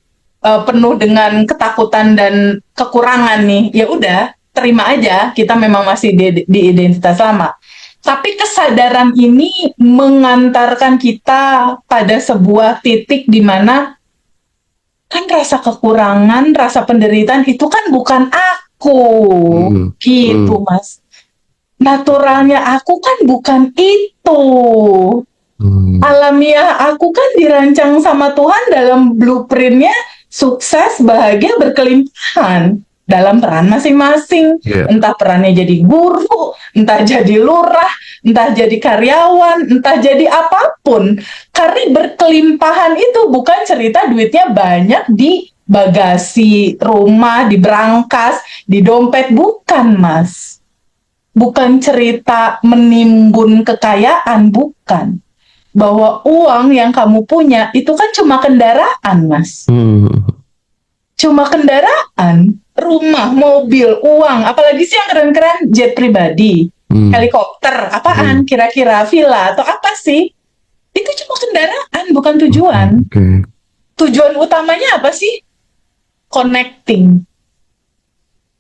penuh dengan ketakutan dan kekurangan nih. Ya udah, terima aja. Kita memang masih di identitas lama. Tapi kesadaran ini mengantarkan kita pada sebuah titik di mana kan rasa kekurangan, rasa penderitaan itu kan bukan aku. Gitu, Mas. Naturalnya aku kan bukan itu. Alamiah aku kan dirancang sama Tuhan dalam blueprintnya sukses, bahagia, berkelimpahan dalam peran masing-masing. Entah perannya jadi guru, entah jadi lurah, entah jadi karyawan, entah jadi apapun. Karena berkelimpahan itu bukan cerita duitnya banyak di bagasi rumah, di berangkas, di dompet, bukan, Mas. Bukan cerita menimbun kekayaan, bukan. Bahwa uang yang kamu punya itu kan cuma kendaraan, Mas. Cuma kendaraan, rumah, mobil, uang, apalagi sih yang keren-keren, jet pribadi, helikopter, apaan, kira-kira villa atau apa sih? Itu cuma kendaraan, bukan tujuan. Tujuan utamanya apa sih? Connecting,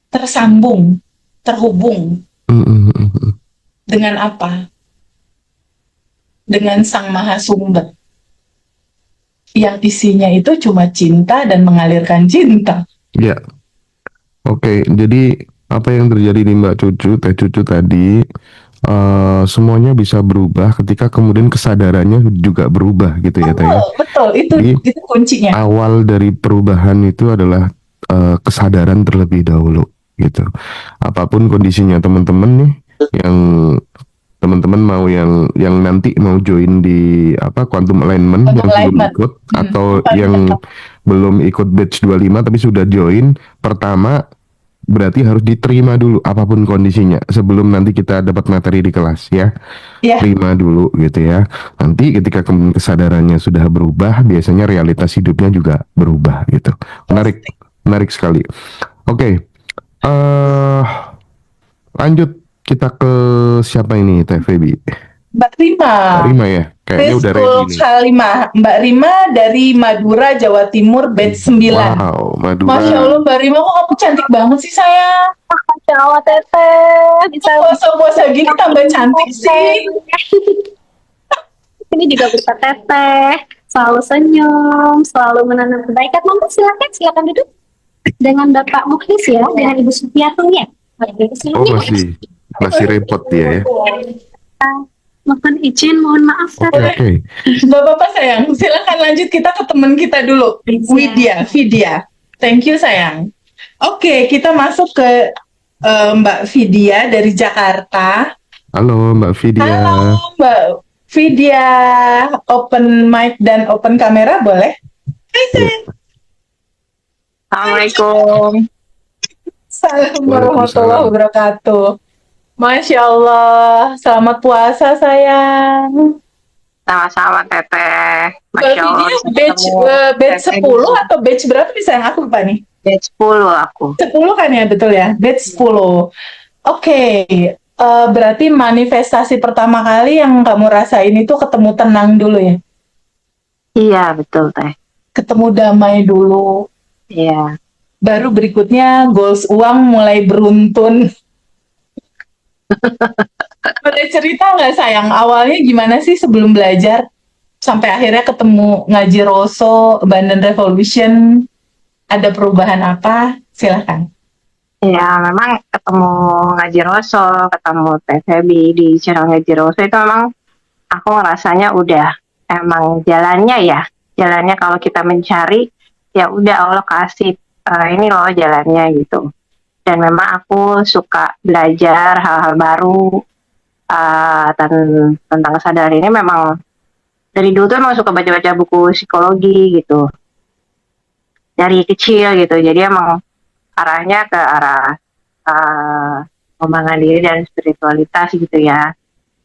tersambung, terhubung. Dengan apa? Dengan Sang Maha Sumber. Yang isinya itu cuma cinta dan mengalirkan cinta. Ya. Oke, jadi apa yang terjadi di Mbak Cucu, Teh Cucu tadi, semuanya bisa berubah ketika kemudian kesadarannya juga berubah gitu ya Teh. Betul, itu kuncinya. Awal dari perubahan itu adalah kesadaran terlebih dahulu gitu. Apapun kondisinya teman-teman nih, yang teman-teman mau yang nanti mau join di Quantum Alignment yang belum ikut atau yang belum ikut batch 25 tapi sudah join, pertama berarti harus diterima dulu apapun kondisinya sebelum nanti kita dapat materi di kelas ya. Terima dulu gitu ya. Nanti ketika kemudian kesadarannya sudah berubah, biasanya realitas hidupnya juga berubah gitu. Menarik sekali. Oke. Lanjut kita ke siapa ini Teh Feby? Mbak Rima. Mbak Rima ya, kayaknya udah ready nih. Mbak Rima dari Madura, Jawa Timur, batch 9. Wow, Madura. Masya Allah Mbak Rima, kok kamu cantik banget sih sayang. Masya Masya Allah Teteh bisa Puasa-puasa gini tambah cantik sih. Ini juga berkat Teteh, selalu senyum, selalu menanam kebaikan. Monggo silakan duduk dengan Bapak Mukhlis ya, dengan Ibu Supiatunya. Oke, Oh, silakan. masih repot dia ya. Mohon izin, mohon maaf Oke, Teteh. oke. Bapak-bapak sayang, silakan lanjut kita ke teman kita dulu. Vidya. Thank you sayang. Oke, kita masuk ke Mbak Vidya dari Jakarta. Halo Mbak Vidya. Halo Mbak Vidya, open mic dan open kamera boleh? Hai sayang. Assalamualaikum. Assalamualaikum Waalaikumsalam. warahmatullahi wabarakatuh. Masya Allah, selamat puasa sayang. Sama-sama Teteh. Mbak Masya Allah. Vidya bisa batch, ketemu batch Teteh 10 di atau batch berapa nih sayang? Aku lupa nih. batch 10 aku. 10 kan ya, betul ya? Batch 10. Oke, berarti manifestasi pertama kali yang kamu rasain itu ketemu tenang dulu ya? Iya, betul Teh. Ketemu damai dulu. Iya. Baru berikutnya goals uang mulai beruntun. Boleh cerita nggak sayang, awalnya gimana sih sebelum belajar? Sampai akhirnya ketemu ngaji Roso, Bandan Revolution, ada perubahan apa? Silahkan. Iya, memang ketemu Ngaji Roso, ketemu Teh Febi di channel Ngaji Roso itu memang aku ngerasanya udah emang jalannya kalau kita mencari ya udah Allah kasih ini loh jalannya gitu. Dan memang aku suka belajar hal-hal baru tentang kesadaran ini. Memang dari dulu tuh emang suka baca-baca buku psikologi gitu dari kecil gitu, jadi emang arahnya ke arah pengembangan diri dan spiritualitas gitu ya.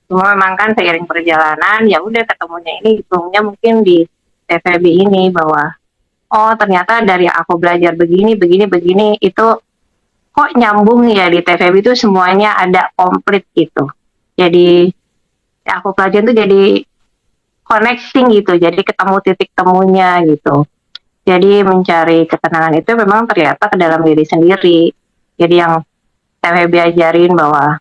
Cuma memang kan seiring perjalanan ya udah ketemunya ini ketemunya mungkin di TVB ini bahwa oh ternyata dari aku belajar begini itu kok nyambung ya di TVB itu semuanya ada komplit gitu. Jadi ya aku pelajarin tuh jadi connecting gitu, jadi ketemu titik temunya gitu. Jadi mencari ketenangan itu memang ternyata ke dalam diri sendiri. Jadi yang TWB ajarin bahwa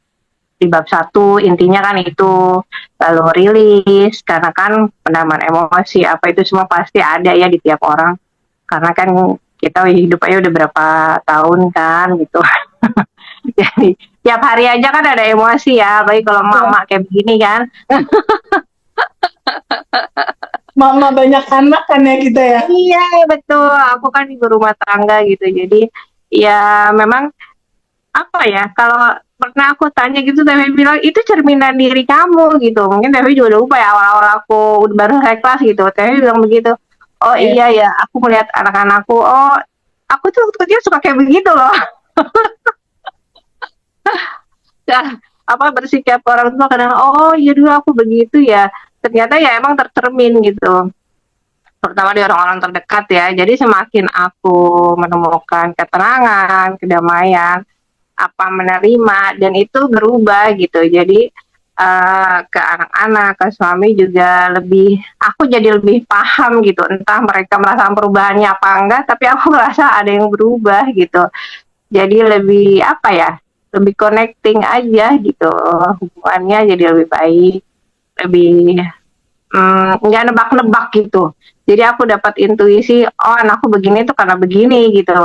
di bab 1 intinya kan itu lalu rilis, karena kan pendaman emosi apa itu semua pasti ada ya di tiap orang. Karena kan kita hidup aja udah berapa tahun kan gitu. Jadi tiap hari aja kan ada emosi ya, apalagi kalau mak-mak kayak begini kan. Mama banyak anak kan ya kita ya? Iya betul, aku kan ibu rumah tangga gitu, jadi ya memang apa ya, kalau pernah aku tanya gitu, Dewi bilang itu cerminan diri kamu gitu. Mungkin Dewi juga udah lupa ya awal-awal aku baru selesai kelas gitu, Dewi bilang begitu. Oh iya ya, aku melihat anak-anakku, oh aku tuh waktu kecil suka kayak begitu loh. Ya, apa bersikap orang tua kadang, oh iya dulu aku begitu ya. Ternyata ya emang tercermin gitu, terutama di orang-orang terdekat ya. Jadi semakin aku menemukan ketenangan, kedamaian, apa menerima, dan itu berubah gitu. Jadi ke anak-anak, ke suami juga lebih, aku jadi lebih paham gitu. Entah mereka merasakan perubahannya apa enggak, tapi aku merasa ada yang berubah gitu. Jadi lebih apa ya, lebih connecting aja gitu. Hubungannya jadi lebih baik, lebih nggak nebak-nebak gitu. Jadi aku dapat intuisi, oh anakku begini tuh karena begini gitu.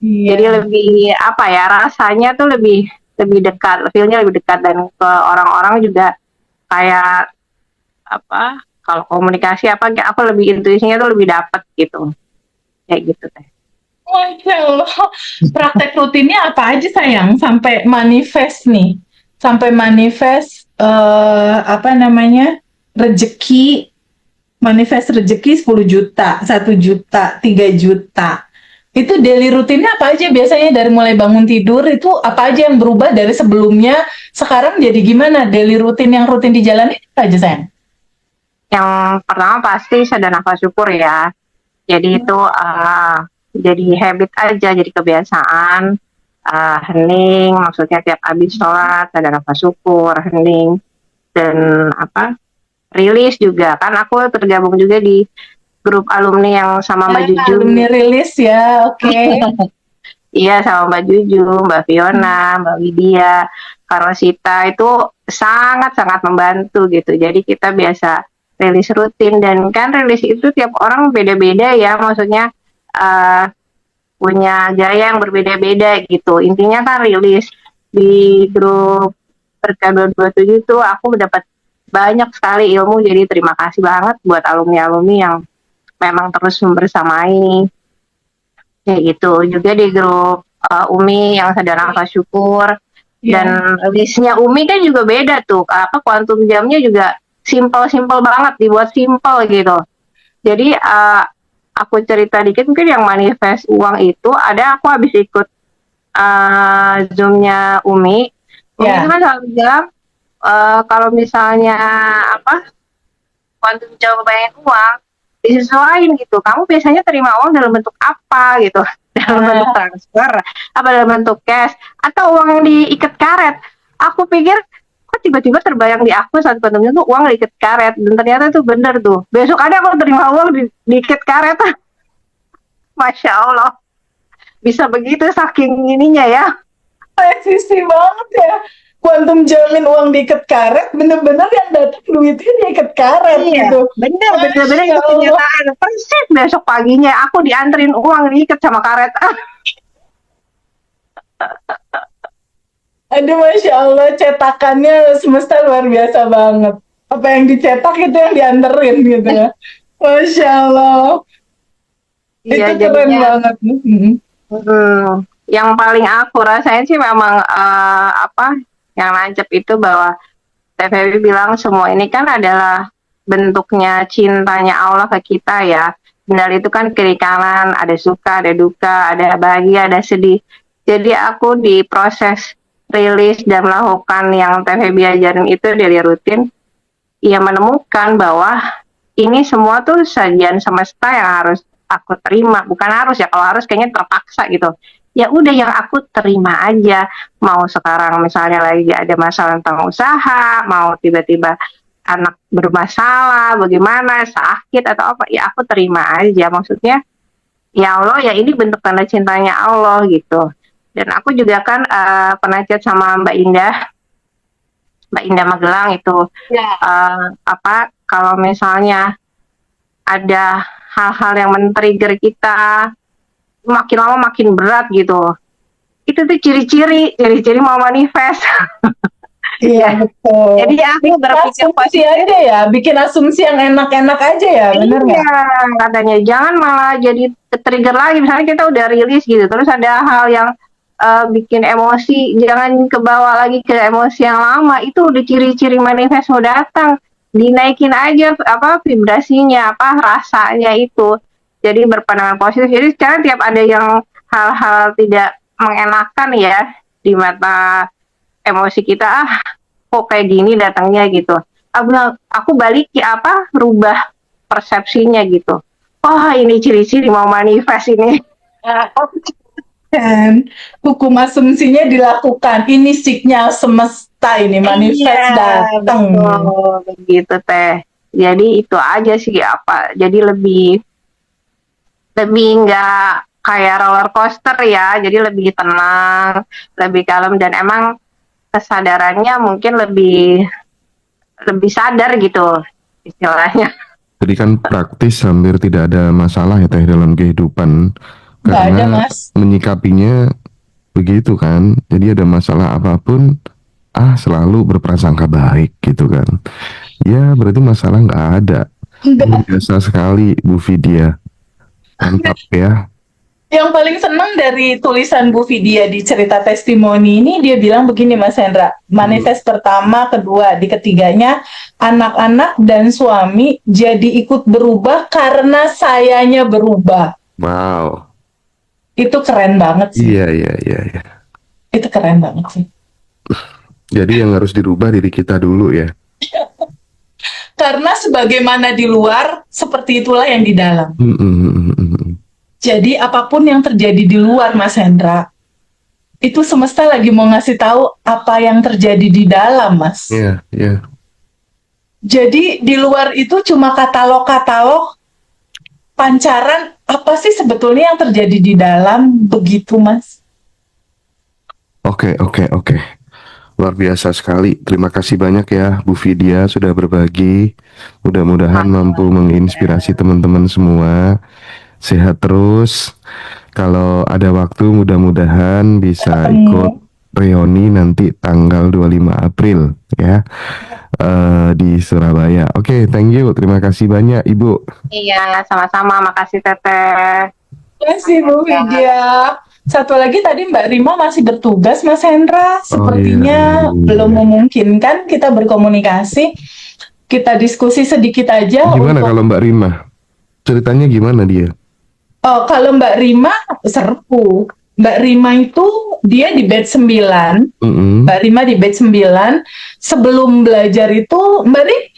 Iya. Jadi lebih apa ya, rasanya tuh lebih dekat, feelnya lebih dekat, dan ke orang-orang juga kayak apa, kalau komunikasi apa aku lebih intuisinya tuh lebih dapet gitu, kayak gitu teh. Masya Allah. Praktek rutinnya apa aja sayang? Sampai manifest nih. Sampai manifest apa namanya? Rezeki. Manifest rezeki 10 juta, 1 juta, 3 juta. Itu daily rutinnya apa aja biasanya, dari mulai bangun tidur itu apa aja yang berubah dari sebelumnya sekarang jadi gimana? Daily rutin yang rutin dijalani apa aja sayang? Yang pertama pasti sadar nafas syukur ya. Jadi itu jadi habit aja, jadi kebiasaan. Hening, maksudnya tiap habis sholat sadar nafas syukur, hening, dan apa, rilis juga. Kan aku tergabung juga di grup alumni yang sama Mbak Jujun. Alumni rilis ya, oke. Iya, sama Mbak Juju, Mbak Fiona, Mbak Widya, Karosita itu sangat-sangat membantu gitu. Jadi kita biasa rilis rutin dan kan rilis itu tiap orang beda-beda ya, maksudnya eh, punya gaya yang berbeda-beda gitu. Intinya kan rilis di grup Berkah 227 itu aku mendapat banyak sekali ilmu, jadi terima kasih banget buat alumni-alumni yang memang terus membersamai kayak gitu. Juga di grup Umi yang sadar angka syukur, dan listnya Umi kan juga beda tuh, apa kuantum jamnya juga simple banget, dibuat simple gitu. Jadi aku cerita dikit mungkin yang manifest uang itu, ada aku habis ikut Zoom-nya Umi. Umi itu kan selalu bilang kalau misalnya apa kuantum jam kebayang uang disesuaikan gitu. Kamu biasanya terima uang dalam bentuk apa gitu? Dalam bentuk transfer, apa dalam bentuk cash, atau uang yang diikat karet? Aku pikir kok tiba-tiba terbayang di aku saat kuantumnya tuh uang diikat karet, dan ternyata itu bener tuh. Besok ada aku terima uang diikat karet. Masya Allah, bisa begitu saking ininya ya. Presisi banget ya. Kuantum jamin uang diikat karet, bener-bener yang datang duitnya diikat karet gitu. Bener itu Masya Allah. kenyataan. Persis besok paginya aku dianterin uang diikat sama karet. Aduh, Masya Allah, cetakannya semesta luar biasa banget. Apa yang dicetak itu yang dianterin gitu ya. Masya Allah. Iya, Itu keren jadinya banget. yang paling aku rasain sih memang apa yang nancep itu bahwa TVB bilang semua ini kan adalah bentuknya cintanya Allah ke kita ya. Benar itu kan kiri kanan, ada suka, ada duka, ada bahagia, ada sedih. Jadi aku di proses rilis dan melakukan yang TVB ajarin itu dari rutin, ya menemukan bahwa ini semua tuh sajian semesta yang harus aku terima. Bukan harus ya, kalau harus kayaknya terpaksa gitu. Ya udah yang aku terima aja. Mau sekarang misalnya lagi ada masalah tentang usaha, mau tiba-tiba anak bermasalah, bagaimana, sakit atau apa, ya aku terima aja. Maksudnya, ya Allah, ya ini bentuk tanda cintanya Allah gitu. Dan aku juga kan pernah chat sama Mbak Indah Magelang itu, apa kalau misalnya ada hal-hal yang men-trigger kita, makin lama makin berat gitu. Itu tuh ciri-ciri mau manifest. Iya, betul. Jadi aku Bikin berpikir asumsi positif. aja ya, bikin asumsi yang enak-enak aja ya, bener nggak? Iya, katanya jangan malah jadi trigger lagi. Misalnya kita udah rilis gitu, terus ada hal yang bikin emosi, jangan kebawa lagi ke emosi yang lama. Itu udah ciri-ciri manifest mau datang. Dinaikin aja apa vibrasinya, apa rasanya itu. Jadi berpandangan positif. Jadi sekarang tiap ada yang hal-hal tidak mengenakan ya di mata emosi kita, kok kayak gini datangnya gitu. Aku balik ya apa rubah persepsinya gitu. Oh ini ciri-ciri mau manifest ini. Dan hukum asumsinya dilakukan. Ini signal semesta ini, manifest datang. Betul, begitu teh. Jadi itu aja sih apa. Jadi lebih nggak kayak roller coaster ya. Jadi lebih tenang, lebih kalem, dan emang kesadarannya mungkin lebih sadar gitu istilahnya. Jadi kan praktis hampir tidak ada masalah ya teh dalam kehidupan. Nggak ada, Karena Mas. menyikapinya begitu kan. Jadi ada masalah apapun, selalu berprasangka baik gitu kan. Ya berarti masalah nggak ada. Luar biasa sekali Bu Vidya. Mantap ya. Yang paling senang dari tulisan Bu Vidya di cerita testimoni ini, dia bilang begini, Mas Hendra. Manifest pertama, kedua, di ketiganya, anak-anak dan suami jadi ikut berubah karena sayanya berubah. Wow. Itu keren banget sih. Iya. Itu keren banget sih. Jadi yang harus dirubah diri kita dulu ya. Karena sebagaimana di luar, seperti itulah yang di dalam. Jadi apapun yang terjadi di luar, Mas Hendra, itu semesta lagi mau ngasih tahu apa yang terjadi di dalam, Mas. Iya. Jadi di luar itu cuma katalog-katalog pancaran, apa sih sebetulnya yang terjadi di dalam, begitu, Mas. Oke, oke, oke. Luar biasa sekali. Terima kasih banyak ya Bu Vidya sudah berbagi. Mudah-mudahan mampu menginspirasi teman-teman semua. Sehat terus. Kalau ada waktu mudah-mudahan bisa ikut Ketemu. reuni nanti tanggal 25 April ya, di Surabaya. Oke, thank you. Terima kasih banyak Ibu. Iya, sama-sama. Makasih Teteh. Terima kasih Bu Widya. Satu lagi tadi Mbak Rima masih bertugas Mas Hendra. Sepertinya iya. belum memungkinkan kita berkomunikasi. Kita diskusi sedikit aja Gimana untuk kalau Mbak Rima? Ceritanya gimana dia? kalau Mbak Rima seru. Mbak Rima itu dia di batch 9. Mm-mm. Mbak Rima di batch 9. Sebelum belajar itu Mbak Rima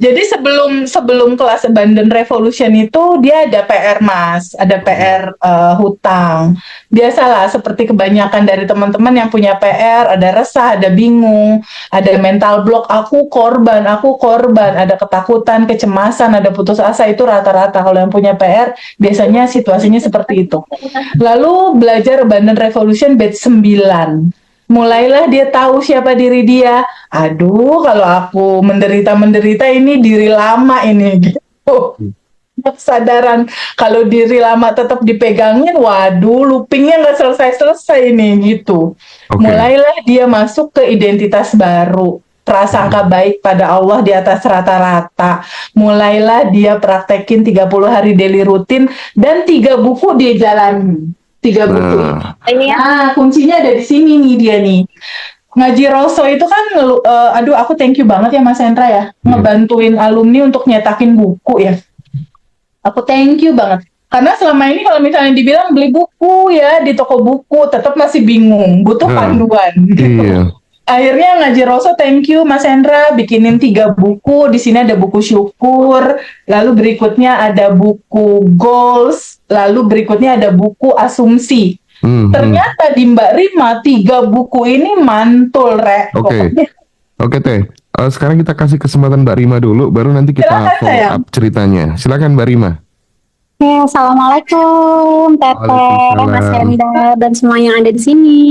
jadi sebelum kelas Abandon Revolution itu dia ada PR Mas, ada PR hutang. Biasalah seperti kebanyakan dari teman-teman yang punya PR, ada resah, ada bingung, ada mental block, aku korban, ada ketakutan, kecemasan, ada putus asa, itu rata-rata kalau yang punya PR biasanya situasinya seperti itu. Lalu belajar Abandon Revolution batch 9. Mulailah dia tahu siapa diri dia. Aduh, kalau aku menderita ini diri lama ini gitu. Kesadaran kalau diri lama tetap dipegangin, waduh, loopingnya nggak selesai-selesai nih gitu. Oke. Mulailah dia masuk ke identitas baru. Prasangka baik pada Allah di atas rata-rata. Mulailah dia praktekin 30 hari daily rutin dan 3 buku dia jalani. 3 buku. Nah, Nah, kuncinya ada di sini nih dia nih. Ngaji Rosso itu kan, aduh aku thank you banget ya Mas Hendra ya, ngebantuin alumni untuk nyetakin buku ya. Aku thank you banget. Karena selama ini kalau misalnya dibilang beli buku ya di toko buku, tetap masih bingung, butuh panduan gitu. iya. Akhirnya Ngaji Rosso, thank you Mas Hendra, bikinin 3 buku. Di sini ada buku syukur, lalu berikutnya ada buku goals, lalu berikutnya ada buku asumsi. Ternyata di Mbak Rima 3 buku ini mantul, Rek. Oke. Pokoknya Oke Teh. Sekarang kita kasih kesempatan Mbak Rima dulu, baru nanti kita Silakan, follow sayang. up ceritanya. Silakan Mbak Rima. Assalamualaikum Teteh, Waalaikumsalam. Mas Hendra, dan semua yang ada di sini.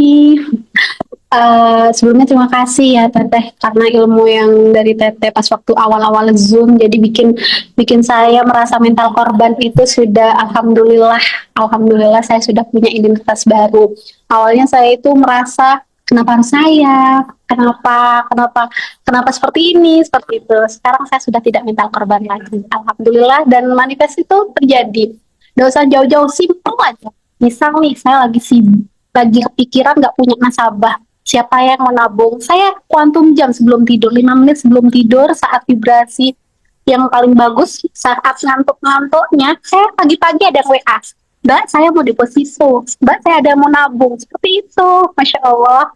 Sebelumnya terima kasih ya Teteh, karena ilmu yang dari Teteh pas waktu awal-awal Zoom jadi bikin saya merasa mental korban itu sudah alhamdulillah saya sudah punya identitas baru. Awalnya saya itu merasa kenapa harus saya, kenapa seperti ini, seperti itu. Sekarang saya sudah tidak mental korban lagi, alhamdulillah, dan manifest itu terjadi. Gak usah jauh-jauh, simpel aja. Misal nih saya lagi sibuk, lagi kepikiran nggak punya nasabah, siapa yang mau nabung, saya kuantum jam sebelum tidur, 5 menit sebelum tidur, saat vibrasi yang paling bagus, saat ngantuk-ngantuknya, saya pagi-pagi ada WA, Mbak saya mau deposito, Mbak saya ada mau nabung, seperti itu, Masya Allah.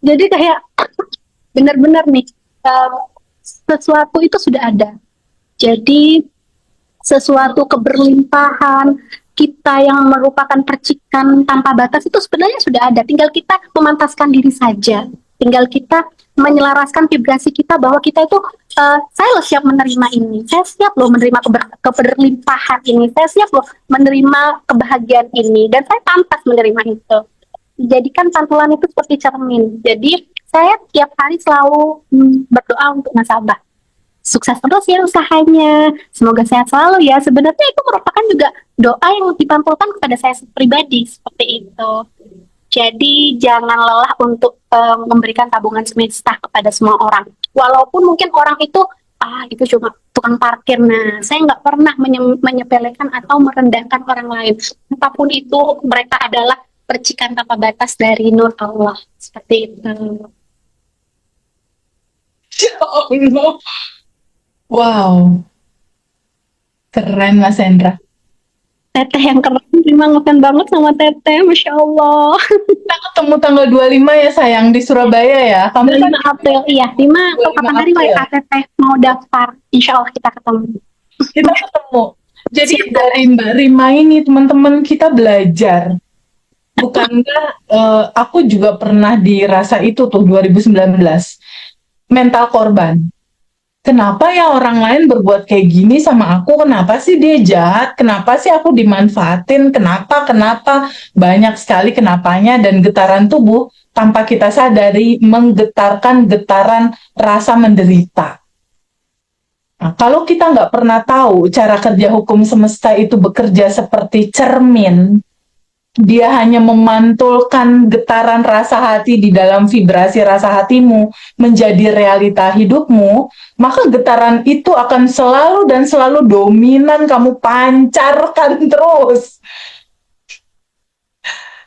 Jadi kayak benar-benar nih, sesuatu itu sudah ada. Jadi sesuatu keberlimpahan kita yang merupakan percikan tanpa batas itu sebenarnya sudah ada, tinggal kita memantaskan diri saja, tinggal kita menyelaraskan vibrasi kita bahwa kita itu saya loh siap menerima ini, saya siap loh menerima keberlimpahan ini, saya siap loh menerima kebahagiaan ini, dan saya pantas menerima itu. Jadikan pantulan itu seperti cermin. Jadi saya tiap hari selalu berdoa untuk nasabah, sukses terus ya usahanya, semoga sehat selalu ya. Sebenarnya itu merupakan juga doa yang dipantulkan kepada saya pribadi, seperti itu. Jadi jangan lelah untuk memberikan tabungan semesta kepada semua orang, walaupun mungkin orang itu itu cuma tukang parkir. Nah, saya nggak pernah menyepelekan atau merendahkan orang lain, apapun itu mereka adalah percikan tanpa batas dari nur Allah, seperti itu. Ya Allah. Wow, keren Mas Hendra. Teteh yang keren, terima ngefan banget sama Teteh, Masya Allah. Kita ketemu tanggal 25 ya sayang di Surabaya ya. Kamu kan 5 April, iya, 5 atau 25 kapan hari April. WA Teteh mau daftar, insya Allah kita ketemu. kita ketemu. Jadi dari Mbak Rima ini teman-teman kita belajar. Bukankah aku juga pernah dirasa itu tuh 2019 mental korban. Kenapa ya orang lain berbuat kayak gini sama aku? Kenapa sih dia jahat? Kenapa sih aku dimanfaatin? Kenapa? Banyak sekali kenapanya dan getaran tubuh tanpa kita sadari menggetarkan getaran rasa menderita. Nah, kalau kita nggak pernah tahu cara kerja hukum semesta itu bekerja seperti cermin, dia hanya memantulkan getaran rasa hati di dalam vibrasi rasa hatimu menjadi realita hidupmu, maka getaran itu akan selalu dan selalu dominan, kamu pancarkan terus.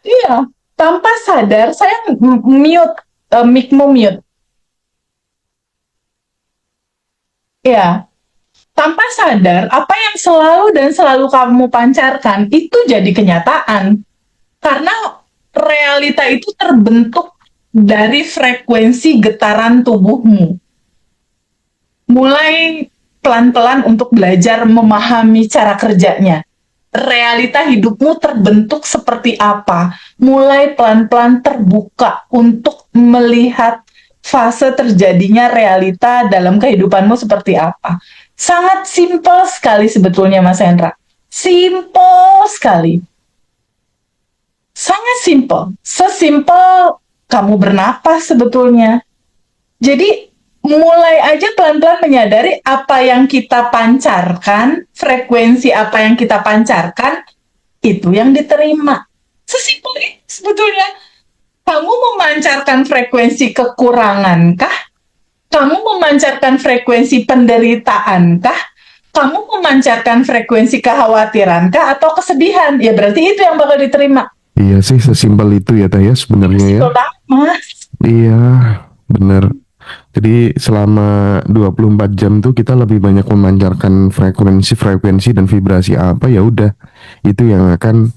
Iya, tanpa sadar saya mute, mic-mu mute. Ya, tanpa sadar apa yang selalu dan selalu kamu pancarkan itu jadi kenyataan. Karena realita itu terbentuk dari frekuensi getaran tubuhmu. Mulai pelan-pelan untuk belajar memahami cara kerjanya. Realita hidupmu terbentuk seperti apa? Mulai pelan-pelan terbuka untuk melihat fase terjadinya realita dalam kehidupanmu seperti apa. Sangat simpel sekali sebetulnya, Mas Hendra. Simpel sekali. Sangat simpel. Sesimpel kamu bernapas sebetulnya. Jadi mulai aja pelan-pelan menyadari apa yang kita pancarkan, frekuensi apa yang kita pancarkan, itu yang diterima. Sesimpel itu sebetulnya. Kamu memancarkan frekuensi kekurangankah? Kamu memancarkan frekuensi penderitaankah? Kamu memancarkan frekuensi kekhawatirankah atau kesedihan? Ya berarti itu yang bakal diterima. Iya sih, sesimpel itu ya Teh ya sebenarnya ya. Simpel banget, Mas. Iya, bener. Jadi selama 24 jam tuh kita lebih banyak memancarkan frekuensi dan vibrasi apa, ya udah itu yang akan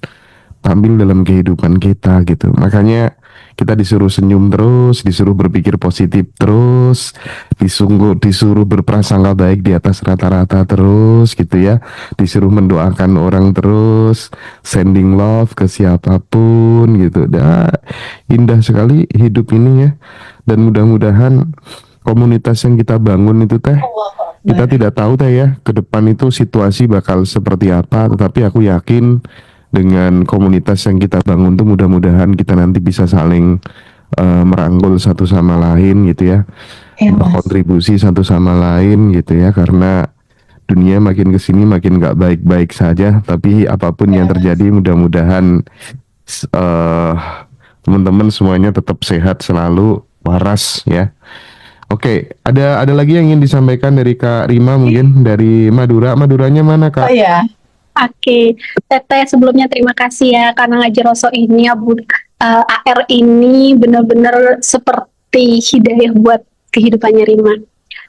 tampil dalam kehidupan kita gitu. Makanya kita disuruh senyum terus, disuruh berpikir positif terus, disuruh berprasangka baik di atas rata-rata terus gitu ya. Disuruh mendoakan orang terus, sending love ke siapapun gitu. Indah sekali hidup ini ya. Dan mudah-mudahan komunitas yang kita bangun itu Teh, kita tidak tahu Teh ya, ke depan itu situasi bakal seperti apa, tetapi aku yakin dengan komunitas yang kita bangun tuh mudah-mudahan kita nanti bisa saling merangkul satu sama lain gitu ya, Ya, Mas. berkontribusi satu sama lain gitu ya, karena dunia makin kesini makin gak baik-baik saja, tapi apapun yang terjadi mudah-mudahan teman-teman semuanya tetap sehat selalu, waras ya. Oke, ada lagi yang ingin disampaikan dari Kak Rima mungkin dari Madura. Maduranya mana Kak? Oh ya, Oke, Teteh sebelumnya terima kasih ya karena ngajar Roso ini ya Bu. AR ini benar-benar seperti hidayah buat kehidupannya Rima.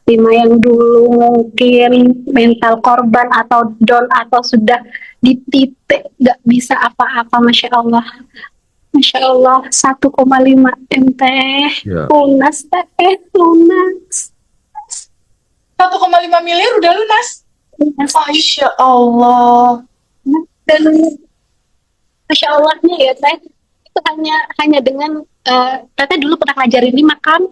Rima yang dulu mungkin mental korban atau down atau sudah di titik gak bisa apa-apa, Masya Allah. Masya Allah, 1,5 M teh. Ya. Lunas teh, lunas. 1,5 miliar udah lunas. Lunas. Masya Allah. Dan Masya Allahnya ya teh, itu hanya dengan Teteh dulu pernah ngajarin Rima kan,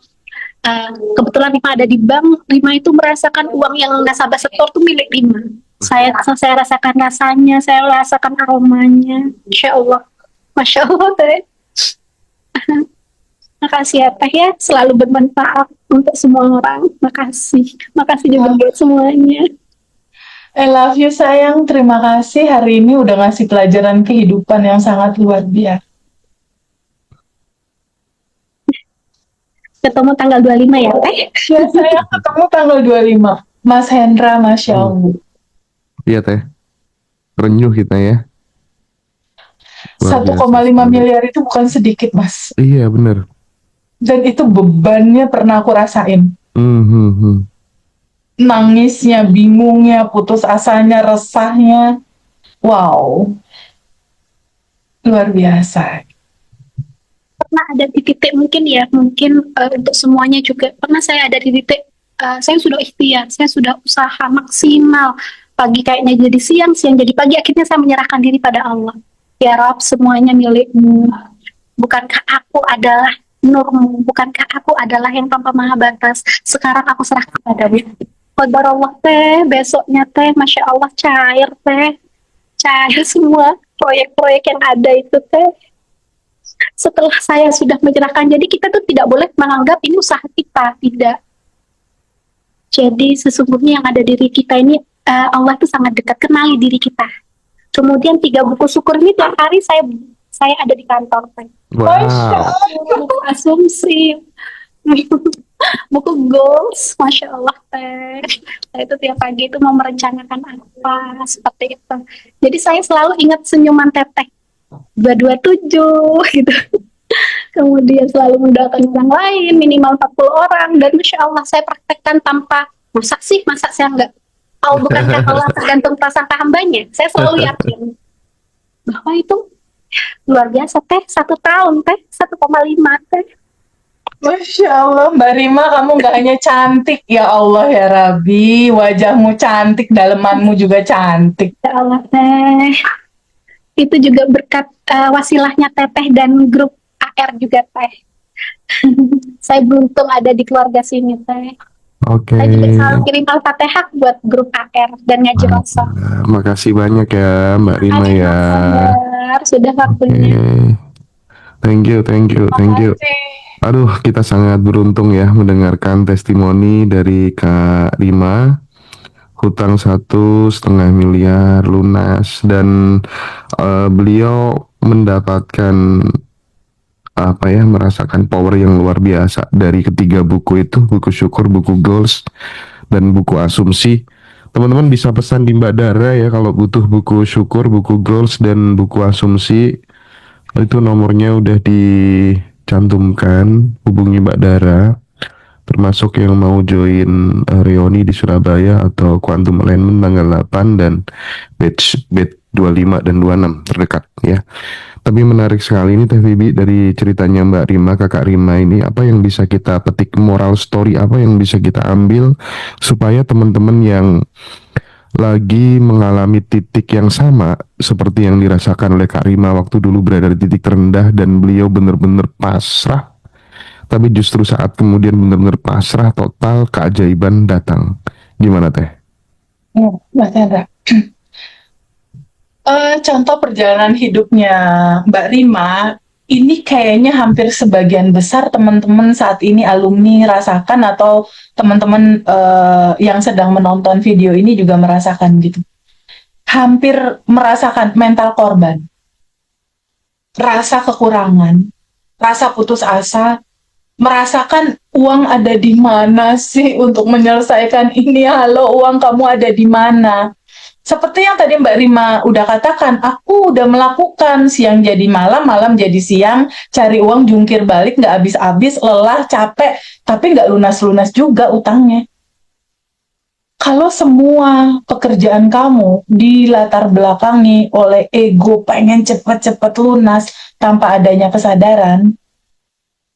kebetulan Rima ada di bank, Rima itu merasakan uang yang nasabah setor tuh milik Rima. Saya rasakan rasanya, saya rasakan aromanya. Masya Allah teh. Makasih ya Teh ya, selalu bermanfaat untuk semua orang. Makasih juga buat semuanya. I love you sayang, terima kasih hari ini udah ngasih pelajaran kehidupan yang sangat luar biasa. Ketemu tanggal 25 ya Teh. Ya sayang, ketemu tanggal 25. Mas Hendra, Masya Allah. Iya Teh, renyuh kita ya. Luar 1,5 biasa. miliar itu bukan sedikit, Mas. Iya bener. Dan itu bebannya pernah aku rasain. Nangisnya, bingungnya, putus asanya, resahnya. Wow. Luar biasa. Pernah ada di titik mungkin untuk semuanya juga. Pernah saya ada di titik, saya sudah ikhtiar, saya sudah usaha maksimal. Pagi kayaknya jadi siang, siang jadi pagi. Akhirnya saya menyerahkan diri pada Allah. Ya Rabb, semuanya milik-Mu. Bukankah aku adalah Nur-Mu? Bukankah aku adalah yang tanpa maha batas? Sekarang aku serahkan padamu. Qadarullah teh, besoknya teh, Masya Allah cair teh, cair semua proyek-proyek yang ada itu teh. Setelah saya sudah menyerahkan, jadi kita tuh tidak boleh menganggap ini usaha kita, tidak. Jadi sesungguhnya yang ada diri kita ini, Allah tuh sangat dekat, kenali diri kita. Kemudian 3 buku syukur ini tiap hari saya ada di kantor teh. Masya Wow. Allah. Buku asumsi, buku goals, Masya Allah teh. Saya itu tiap pagi itu mau merencanakan apa, seperti itu. Jadi saya selalu ingat senyuman teteh, 227 gitu. Kemudian selalu mendoakan orang lain, minimal 40 orang. Dan Masya Allah saya praktekkan tanpa, masa saya enggak. Oh, bukankah Allah tergantung prasangka hambanya? Saya selalu yakin bahwa itu luar biasa teh, 1 tahun teh, 1,5 teh. Masya Allah, Mbak Rima, kamu nggak hanya cantik, ya Allah ya Rabbi, wajahmu cantik, dalemanmu juga cantik. Ya Allah teh. Itu juga berkat wasilahnya teteh dan grup AR juga teh. Saya beruntung ada di keluarga sini teh. Oke. Saya juga selalu kirim Al-Fatihah buat grup AR dan ngaji Rasul. Makasih banyak ya Mbak Rima ya. Sabar, sudah Oke. waktunya. Thank you. Makasih. Aduh, kita sangat beruntung ya mendengarkan testimoni dari Kak Rima. Hutang 1,5 miliar lunas dan beliau mendapatkan merasakan power yang luar biasa dari ketiga buku itu, buku syukur, buku goals, dan buku asumsi. Teman-teman bisa pesan di Mbak Dara ya kalau butuh buku syukur, buku goals, dan buku asumsi. Itu nomornya udah dicantumkan, hubungi Mbak Dara. Termasuk yang mau join reuni di Surabaya atau Quantum Alignment tanggal 8 dan batch 25 dan 26 terdekat ya. Tapi menarik sekali ini Teh Bibi dari ceritanya Mbak Rima, Kakak Rima ini, apa yang bisa kita petik, moral story apa yang bisa kita ambil supaya teman-teman yang lagi mengalami titik yang sama seperti yang dirasakan oleh Kak Rima waktu dulu berada di titik terendah dan beliau benar-benar pasrah, tapi justru saat kemudian benar-benar pasrah total, keajaiban datang. Gimana Teh? Ya, Mas Hendra. Contoh perjalanan hidupnya Mbak Rima, ini kayaknya hampir sebagian besar teman-teman saat ini alumni rasakan atau teman-teman yang sedang menonton video ini juga merasakan gitu. Hampir merasakan mental korban, rasa kekurangan, rasa putus asa, merasakan uang ada di mana sih untuk menyelesaikan ini? Halo, uang kamu ada di mana? Seperti yang tadi Mbak Rima udah katakan, aku udah melakukan siang jadi malam, malam jadi siang, cari uang jungkir balik, nggak habis-habis, lelah, capek, tapi nggak lunas-lunas juga utangnya. Kalau semua pekerjaan kamu dilatar belakangi oleh ego pengen cepet-cepet lunas tanpa adanya kesadaran,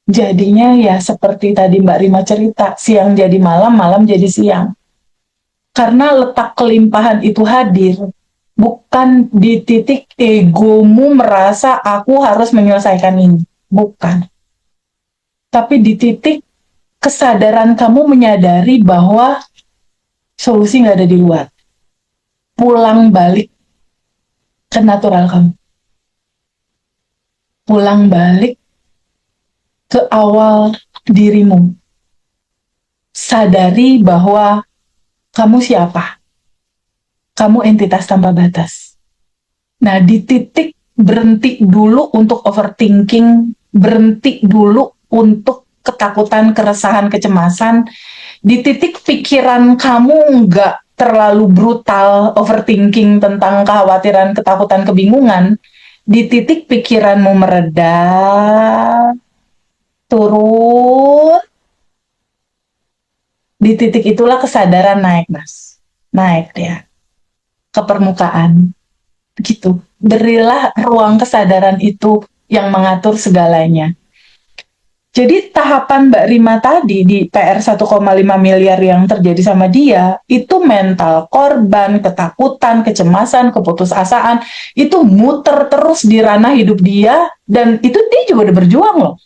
jadinya ya seperti tadi Mbak Rima cerita, siang jadi malam, malam jadi siang. Karena letak kelimpahan itu hadir, bukan di titik egomu merasa aku harus menyelesaikan ini. Bukan. Tapi di titik kesadaran kamu menyadari bahwa solusi nggak ada di luar. Pulang balik ke natural kamu. Pulang balik ke awal dirimu. Sadari bahwa kamu siapa? Kamu entitas tanpa batas. Nah, di titik berhenti dulu untuk overthinking, berhenti dulu untuk ketakutan, keresahan, kecemasan. Di titik pikiran kamu nggak terlalu brutal overthinking tentang kekhawatiran, ketakutan, kebingungan. Di titik pikiranmu mereda, turun, di titik itulah kesadaran naik, Mas. Naik dia ke permukaan. Begitu. Berilah ruang kesadaran itu yang mengatur segalanya. Jadi tahapan Mbak Rima tadi di PR 1,5 miliar yang terjadi sama dia, itu mental korban, ketakutan, kecemasan, keputusasaan, itu muter terus di ranah hidup dia, dan itu dia juga udah berjuang loh.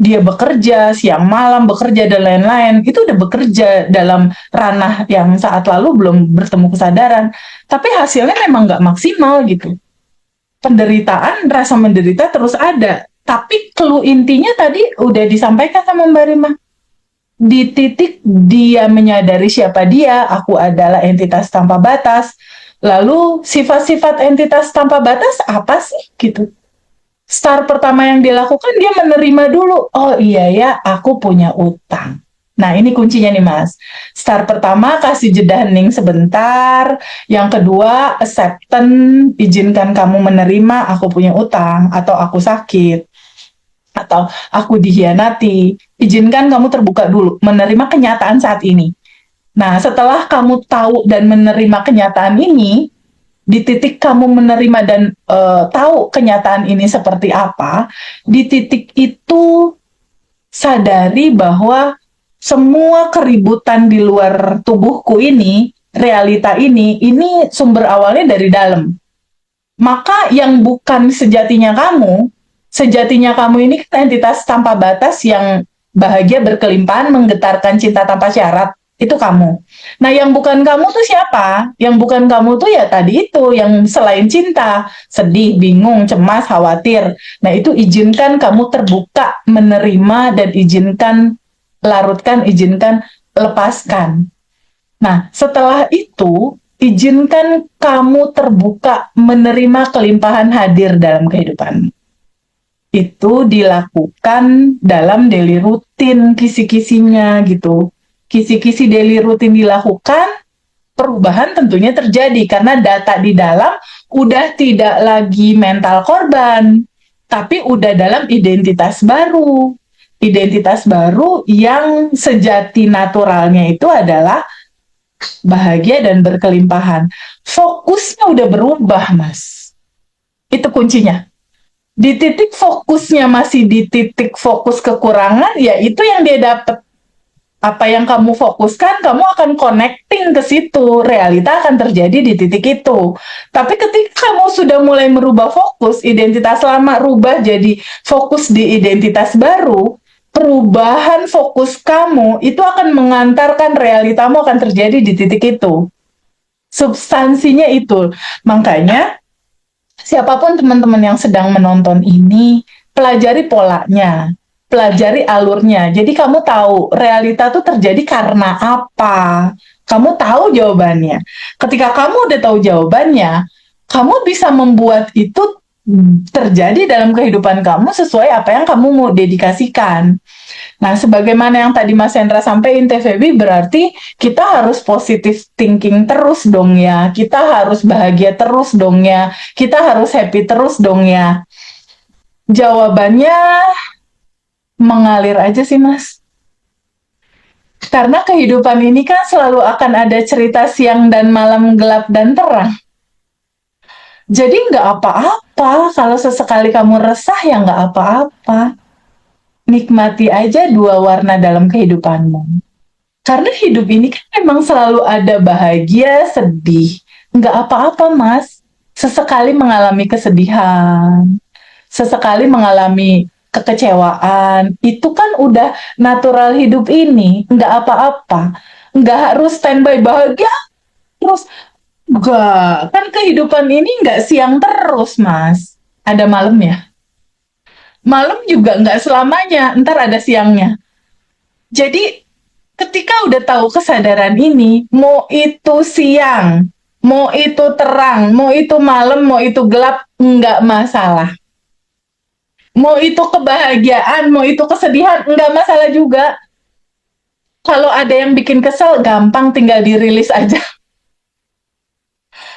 dia bekerja, siang malam bekerja dan lain-lain, itu udah bekerja dalam ranah yang saat lalu belum bertemu kesadaran. Tapi hasilnya memang nggak maksimal gitu. Penderitaan, rasa menderita terus ada. Tapi clue intinya tadi udah disampaikan sama Mbak Rima. Di titik dia menyadari siapa dia, aku adalah entitas tanpa batas. Lalu sifat-sifat entitas tanpa batas apa sih gitu? Start pertama yang dilakukan dia menerima dulu. Oh iya ya, aku punya utang. Nah ini kuncinya nih Mas. Start pertama kasih jeda hening sebentar. Yang kedua acceptance, izinkan kamu menerima aku punya utang atau aku sakit atau aku dihianati. Izinkan kamu terbuka dulu, menerima kenyataan saat ini. Nah, setelah kamu tahu dan menerima kenyataan ini, di titik kamu menerima dan tahu kenyataan ini seperti apa, di titik itu sadari bahwa semua keributan di luar tubuhku ini, realita ini sumber awalnya dari dalam. Maka yang bukan sejatinya kamu ini kan entitas tanpa batas yang bahagia berkelimpahan, menggetarkan cinta tanpa syarat. Itu kamu. Nah, yang bukan kamu tuh siapa? Yang bukan kamu tuh ya tadi itu, yang selain cinta, sedih, bingung, cemas, khawatir. Nah, itu izinkan kamu terbuka, menerima, dan izinkan larutkan, izinkan lepaskan. Nah, setelah itu, izinkan kamu terbuka, menerima kelimpahan hadir dalam kehidupan. Itu dilakukan dalam daily rutin, kisi-kisinya gitu. Kisi-kisi daily rutin dilakukan, perubahan tentunya terjadi karena data di dalam udah tidak lagi mental korban, tapi udah dalam identitas baru. Identitas baru yang sejati naturalnya itu adalah bahagia dan berkelimpahan. Fokusnya udah berubah, Mas. Itu kuncinya. Di titik fokusnya masih di titik fokus kekurangan, ya itu yang dia dapat. Apa yang kamu fokuskan, kamu akan connecting ke situ. Realita akan terjadi di titik itu. Tapi ketika kamu sudah mulai merubah fokus, identitas lama rubah jadi fokus di identitas baru, perubahan fokus kamu itu akan mengantarkan realitamu akan terjadi di titik itu. Substansinya itu. Makanya, siapapun teman-teman yang sedang menonton ini, pelajari polanya. Pelajari alurnya. Jadi kamu tahu realita tuh terjadi karena apa. Kamu tahu jawabannya. Ketika kamu udah tahu jawabannya, kamu bisa membuat itu terjadi dalam kehidupan kamu sesuai apa yang kamu mau dedikasikan. Nah, sebagaimana yang tadi Mas Hendra sampaikan, TVB, berarti kita harus positive thinking terus dong ya. Kita harus bahagia terus dong ya. Kita harus happy terus dong ya. Jawabannya mengalir aja sih Mas. Karena kehidupan ini kan selalu akan ada cerita siang dan malam, gelap dan terang. Jadi nggak apa-apa kalau sesekali kamu resah, ya nggak apa-apa. Nikmati aja dua warna dalam kehidupanmu. Karena hidup ini kan memang selalu ada bahagia, sedih. Nggak apa-apa Mas. Sesekali mengalami kesedihan. Sesekali mengalami kekecewaan, itu kan udah natural hidup ini, nggak apa-apa, nggak harus standby bahagia terus, nggak, kan kehidupan ini nggak siang terus Mas, ada malamnya, malam juga nggak selamanya, ntar ada siangnya. Jadi ketika udah tahu kesadaran ini, mau itu siang, mau itu terang, mau itu malam, mau itu gelap, nggak masalah. Mau itu kebahagiaan, mau itu kesedihan, nggak masalah juga. Kalau ada yang bikin kesel, gampang tinggal dirilis aja.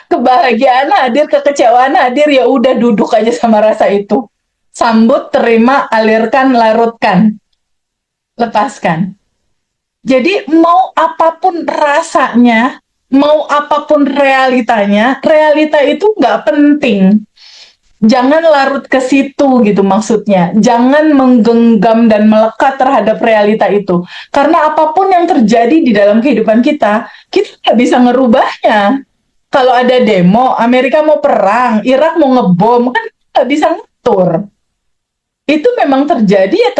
Kebahagiaan hadir, kekecewaan hadir, ya udah duduk aja sama rasa itu. Sambut, terima, alirkan, larutkan. Lepaskan. Jadi mau apapun rasanya, mau apapun realitanya, realita itu nggak penting. Jangan larut ke situ gitu maksudnya. Jangan menggenggam dan melekat terhadap realita itu. Karena apapun yang terjadi di dalam kehidupan kita nggak bisa ngerubahnya. Kalau ada demo, Amerika mau perang, Irak mau ngebom, kan nggak bisa ngatur. itu memang terjadi ya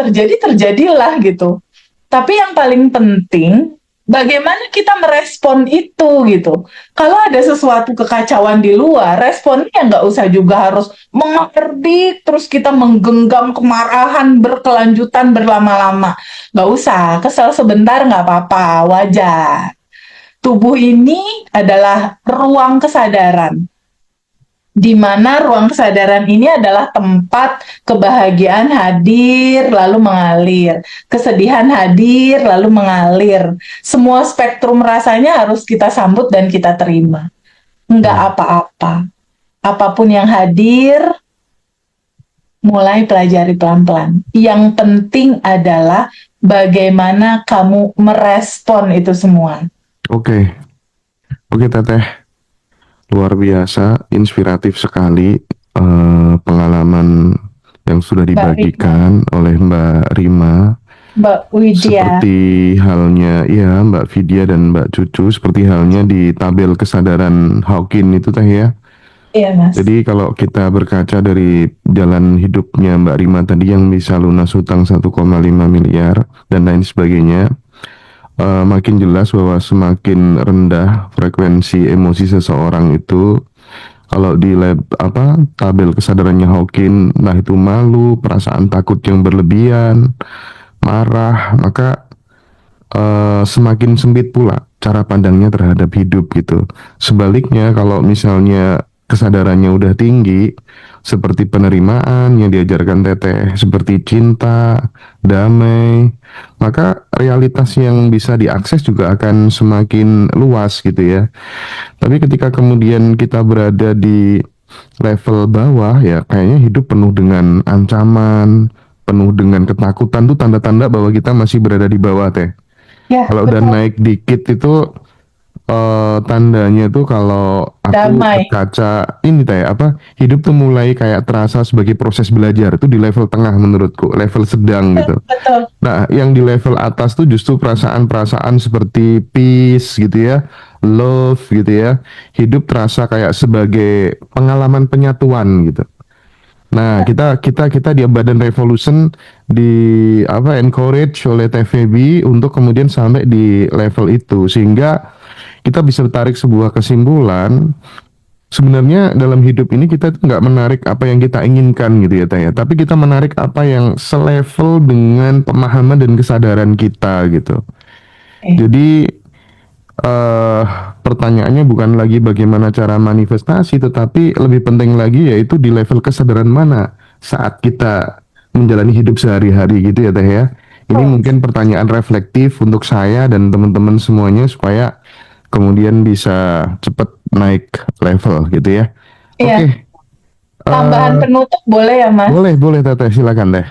terjadilah gitu. Tapi yang paling penting bagaimana kita merespon itu gitu. Kalau ada sesuatu kekacauan di luar, responnya nggak usah juga harus mengerti terus kita menggenggam kemarahan berkelanjutan berlama-lama. Nggak usah, kesel sebentar nggak apa-apa, wajar. Tubuh ini adalah ruang kesadaran, di mana ruang kesadaran ini adalah tempat kebahagiaan hadir lalu mengalir, kesedihan hadir lalu mengalir. Semua spektrum rasanya harus kita sambut dan kita terima. Enggak apa-apa. Apapun yang hadir, mulai pelajari pelan-pelan. Yang penting adalah bagaimana kamu merespon itu semua. Oke, oke Teteh. Luar biasa, inspiratif sekali pengalaman yang sudah dibagikan oleh Mbak Rima. Mbak Widya. Seperti halnya, ya Mbak Vidya dan Mbak Cucu, seperti halnya di tabel kesadaran Hawking itu Teh ya. Iya Mas. Jadi kalau kita berkaca dari jalan hidupnya Mbak Rima tadi yang bisa lunas hutang 1,5 miliar dan lain sebagainya, makin jelas bahwa semakin rendah frekuensi emosi seseorang itu, kalau di tabel kesadarannya Hawking, nah itu malu, perasaan takut yang berlebihan, marah, maka semakin sempit pula cara pandangnya terhadap hidup gitu. Sebaliknya kalau misalnya kesadarannya udah tinggi, seperti penerimaan yang diajarkan Teteh, seperti cinta, damai, maka realitas yang bisa diakses juga akan semakin luas gitu ya. Tapi ketika kemudian kita berada di level bawah, ya kayaknya hidup penuh dengan ancaman, penuh dengan ketakutan, tuh tanda-tanda bahwa kita masih berada di bawah Teh. Ya, Kalau udah betul. naik dikit itu tandanya tuh kalau aku Damai. berkaca ini Teh, hidup tuh mulai kayak terasa sebagai proses belajar, itu di level tengah menurutku, level sedang gitu. Betul. Nah, yang di level atas tuh justru perasaan-perasaan seperti peace gitu ya, love gitu ya. Hidup terasa kayak sebagai pengalaman penyatuan gitu. Nah, kita di Badan Revolution encourage oleh TVB untuk kemudian sampai di level itu, sehingga kita bisa tarik sebuah kesimpulan. Sebenarnya dalam hidup ini kita tuh nggak menarik apa yang kita inginkan gitu ya Teh ya, tapi kita menarik apa yang selevel dengan pemahaman dan kesadaran kita gitu. Jadi pertanyaannya bukan lagi bagaimana cara manifestasi, tetapi lebih penting lagi yaitu di level kesadaran mana saat kita menjalani hidup sehari-hari gitu ya Teh ya. Ini mungkin pertanyaan reflektif untuk saya dan teman-teman semuanya supaya kemudian bisa cepat naik level gitu ya. Iya. Oke. Tambahan penutup boleh ya Mas? Boleh Teteh, silakan Teh.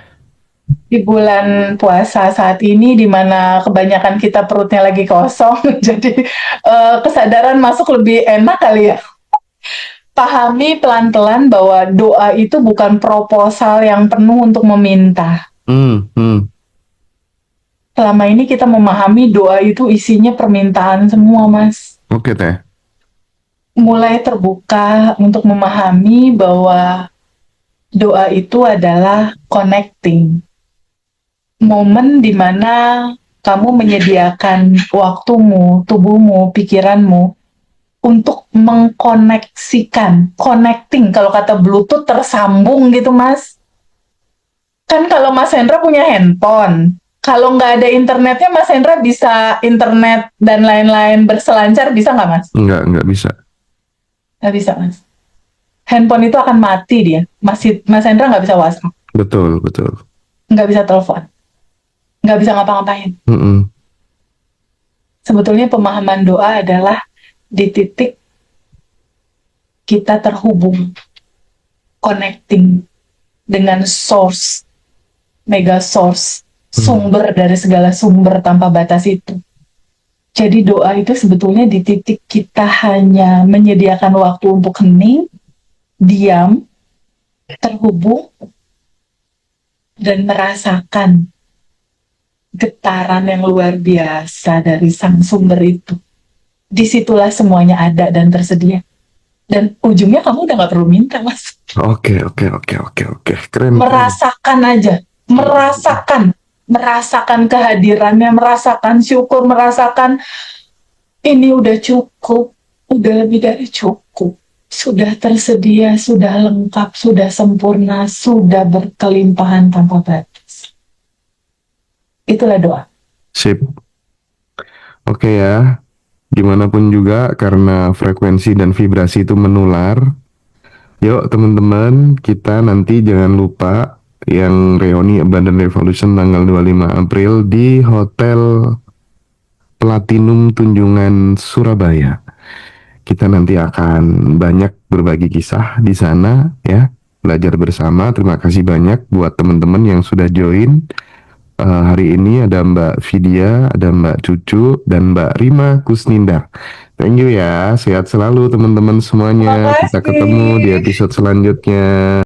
Di bulan puasa saat ini, di mana kebanyakan kita perutnya lagi kosong, jadi kesadaran masuk lebih enak kali ya. Pahami pelan-pelan bahwa doa itu bukan proposal yang penuh untuk meminta. Selama ini kita memahami doa itu isinya permintaan semua, Mas. Oke Teh. Mulai terbuka untuk memahami bahwa doa itu adalah connecting. Momen di mana kamu menyediakan waktumu, tubuhmu, pikiranmu untuk mengkoneksikan, connecting. Kalau kata Bluetooth tersambung gitu, Mas. Kan kalau Mas Hendra punya handphone, kalau nggak ada internetnya, Mas Hendra bisa internet dan lain-lain berselancar, bisa nggak, Mas? Nggak bisa. Nggak bisa, Mas. Handphone itu akan mati dia. Mas Hendra nggak bisa WhatsApp, Betul. nggak bisa telepon, nggak bisa ngapa-ngapain. Sebetulnya pemahaman doa adalah di titik kita terhubung, connecting dengan source, mega source, sumber dari segala sumber tanpa batas itu. Jadi doa itu sebetulnya di titik kita hanya menyediakan waktu untuk hening, diam, terhubung, dan merasakan getaran yang luar biasa dari sang sumber itu. Disitulah semuanya ada dan tersedia. Dan ujungnya kamu udah gak perlu minta, Mas. Oke, oke, oke, oke, oke. Keren, keren. Merasakan aja, merasakan kehadirannya, merasakan syukur, merasakan ini udah cukup, udah lebih dari cukup, sudah tersedia, sudah lengkap, sudah sempurna, sudah berkelimpahan tanpa batas. Itulah doa. Sip. Oke ya. Gimana pun juga karena frekuensi dan vibrasi itu menular. Yuk teman-teman, kita nanti jangan lupa yang reuni Abundant Revolution tanggal 25 April di Hotel Platinum Tunjungan Surabaya. Kita nanti akan banyak berbagi kisah di sana ya, belajar bersama. Terima kasih banyak buat teman-teman yang sudah join. Hari ini ada Mbak Vidya, ada Mbak Cucu, dan Mbak Rima Kusnindar. Thank you ya, sehat selalu teman-teman semuanya. Terima Kita kasih. ketemu di episode selanjutnya.